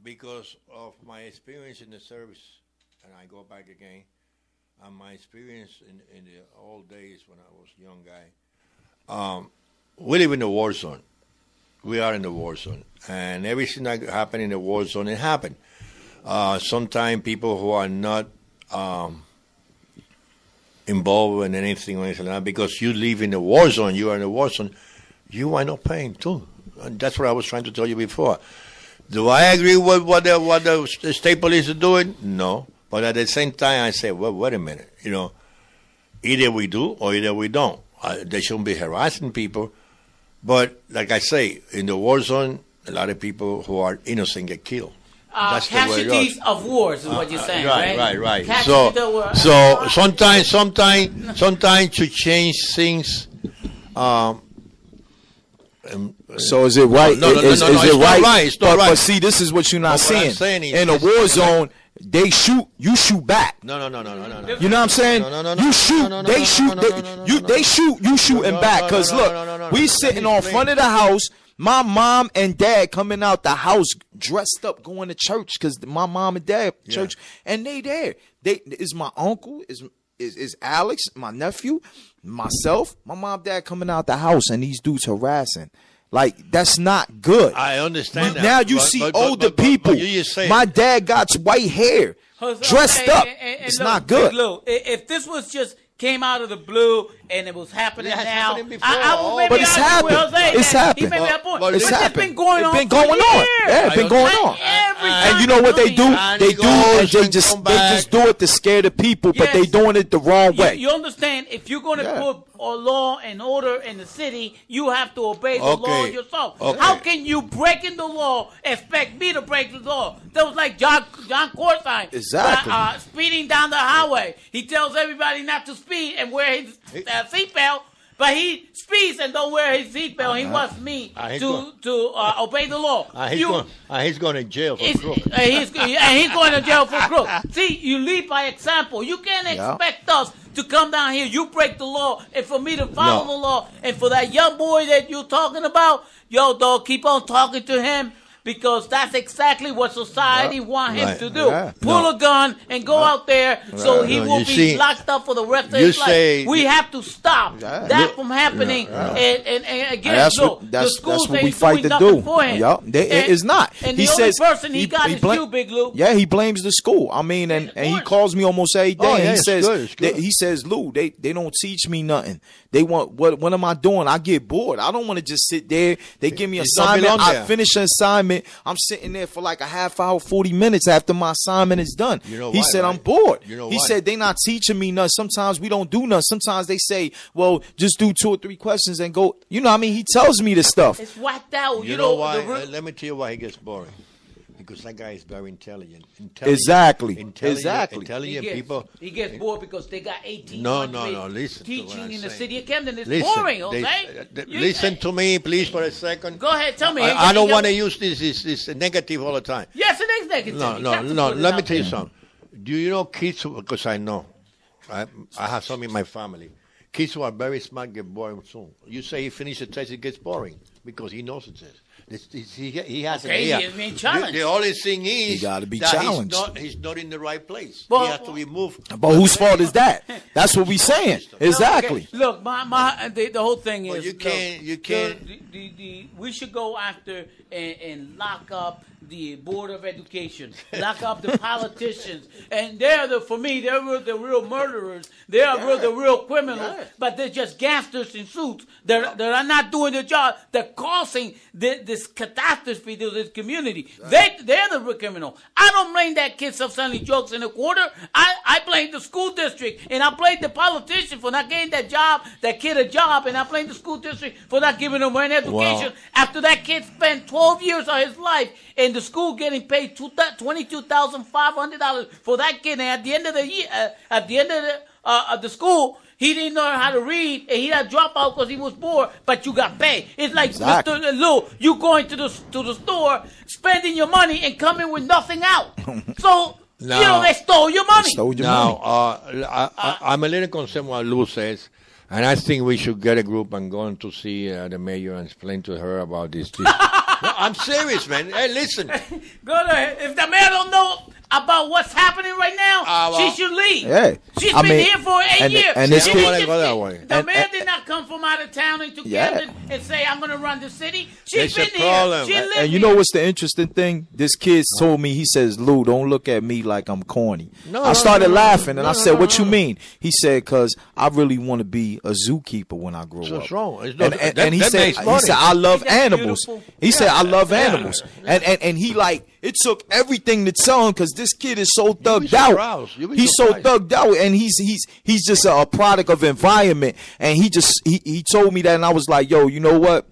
Because of my experience in the service, and I go back again, and my experience in the old days when I was a young guy, we live in the war zone. We are in the war zone. And everything that happened in the war zone, it happened. Sometimes people who are not involved in anything or anything like that, because you live in the war zone, you are in the war zone, you wind up paying too. And that's what I was trying to tell you before. Do I agree with what the state police are doing? No. But at the same time, I say, well, wait a minute. Either we do or either we don't. They shouldn't be harassing people. But like I say, in the war zone, a lot of people who are innocent get killed. That's casualties of wars is what you're saying, right? So sometimes to change things. So is it right? No, is it right? It's not right. But see, this is what you're not seeing. In a war zone, they shoot, you shoot back. No. You know what I'm saying? You shoot, they shoot, they shoot, you shooting back. Cause look, we sitting on front of the house. My mom and dad coming out the house dressed up, going to church. Cause my mom and dad church, and they there. They is my uncle, is Alex, my nephew, myself, my mom, dad coming out the house, and these dudes harassing. Like, that's not good. I understand that. Now you see older people. My dad got white hair, dressed up. It's not good. Look, if this was just came out of the blue and it was happening now, but it's happened. It's happened. It's happened. It's been going on. It's been going on. Yeah, it's been going on. And you know what they do? They just do it to scare the people, but they doing it the wrong way. You understand? If you're going to put a law and order in the city, you have to obey the law yourself. How can you breaking the law expect me to break the law? That was like John Corsine, speeding down the highway. He tells everybody not to speed and wear his seatbelt, but he speeds and don't wear his seatbelt. He wants me to obey the law. He's going to jail for crook. He's going to jail for crook. See, you lead by example. You can't expect us to come down here. You break the law, and for me to follow the law, and for that young boy that you're talking about, yo, dog, keep on talking to him. Because that's exactly what society want him to do. Pull a gun and go out there so he will be locked up for the rest of his life. We have to stop that from happening. And again, the schools ain't doing nothing for him. It's not. And the only person he got is you, Big Lou. Yeah, he blames the school. I mean, and he calls me almost every day. He says, Lou, they don't teach me nothing. They want, what am I doing? I get bored. I don't want to just sit there. They give me an assignment. I finish an assignment. I'm sitting there for like a half hour, 40 minutes after my assignment is done. He said, I'm bored. He said, they not teaching me nothing. Sometimes we don't do nothing. Sometimes they say, well, just do 2 or 3 questions and go. You know what I mean? He tells me this stuff. It's whacked out. You know why? Let me tell you why he gets boring. Because that guy is very intelligent. Exactly. Intelligent people. He gets bored because they got 18 No. Listen teaching in the city of Camden. It's boring, okay? Listen to me, please, for a second. Go ahead, tell me. I don't want to use this negative all the time. Yes, it is negative. No. Let me tell you something. Do you know kids? Because I know. I have some in my family. Kids who are very smart get boring soon. You say he finishes the test, it gets boring because he knows it is. He has an idea. He's being challenged. The only thing is he got to be challenged. He's not in the right place. Well, he has to be moved. But whose fault is that? That's what we're saying. Exactly. Okay. Look, the whole thing is. You can't. We should go after and lock up the Board of Education, lock up the politicians, and for me, they're the real murderers. They are the real criminals, but they're just gangsters in suits that are not doing their job. They're causing this catastrophe to this community. They're the real criminal. I don't blame that kid for selling drugs in a quarter. I blame the school district, and I blame the politician for not getting that kid a job, and I blame the school district for not giving him an education. After that kid spent 12 years of his life in the school getting paid $22,500 for that kid, and at the end of the year, at the end of the school, he didn't know how to read, and he had dropped out because he was bored, but you got paid. It's like, Mr. Lou, you going to the store, spending your money, and coming with nothing out. So, they stole your money. I'm a little concerned what Lou says, and I think we should get a group and go to see the mayor and explain to her about this. No, I'm serious, man. Hey, listen. Go ahead. If the mayor don't know about what's happening right now, she should leave. Yeah. She's been here for 8 years. And this kid, the mayor did not come from out of town into Camden and say, I'm going to run the city. She's been here. She lived and you know what's the interesting thing? This kid told me, he says, Lou, don't look at me like I'm corny. I started laughing, and I said, what you mean? He said, because I really want to be a zookeeper when I grow up. What's wrong? And he said, I love animals. He said, I love animals. And he it took everything to tell him, because this kid is so thugged out. He's so thugged out, and he's just a product of environment. And he told me that, and I was like, yo, you know what?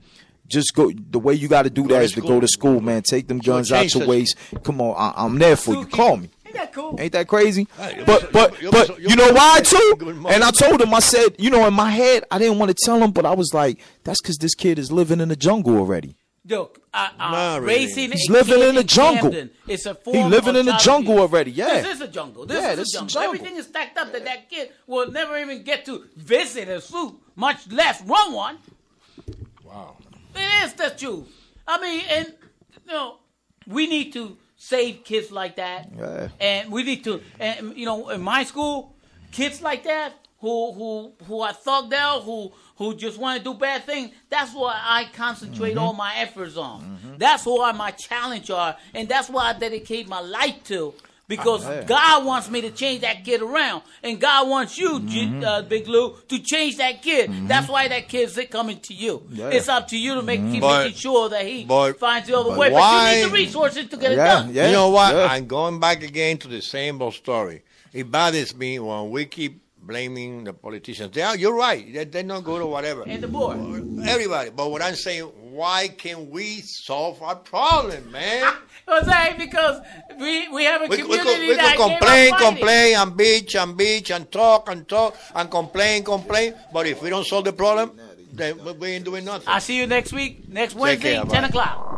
Just go. The way you got to do that is to go to school, man. Take them guns out your waist. Come on, I'm there for you. Call me. Ain't that cool? Ain't that crazy? But you know why too? And I told him, I said, in my head, I didn't want to tell him, but I was like, that's because this kid is living in the jungle already. Look, racing. He's living in the jungle. It's a form. He's living in the jungle already. Yeah, this is a jungle. This is a jungle. Everything is stacked up that kid will never even get to visit a zoo, much less run one. Wow, it is the truth. I mean, and we need to save kids like that, and we need to, in my school, kids like that who are thugged out, who just want to do bad things. That's what I concentrate all my efforts on. That's what my challenge are, and that's what I dedicate my life to. Because God wants me to change that kid around, and God wants you, Big Lou, to change that kid. That's why that kid's coming to you. It's up to you to keep making sure that he finds the other way. But you need the resources to get it done. You know what? I'm going back again to the same old story. It bothers me when we keep blaming the politicians. You're right. They're not good or whatever. And the board. Everybody. But what I'm saying, why can't we solve our problem, man? Jose, because we have a community we could complain, and bitch, and talk, and complain. But if we don't solve the problem, then we ain't doing nothing. I'll see you next week, next Wednesday, 10 o'clock.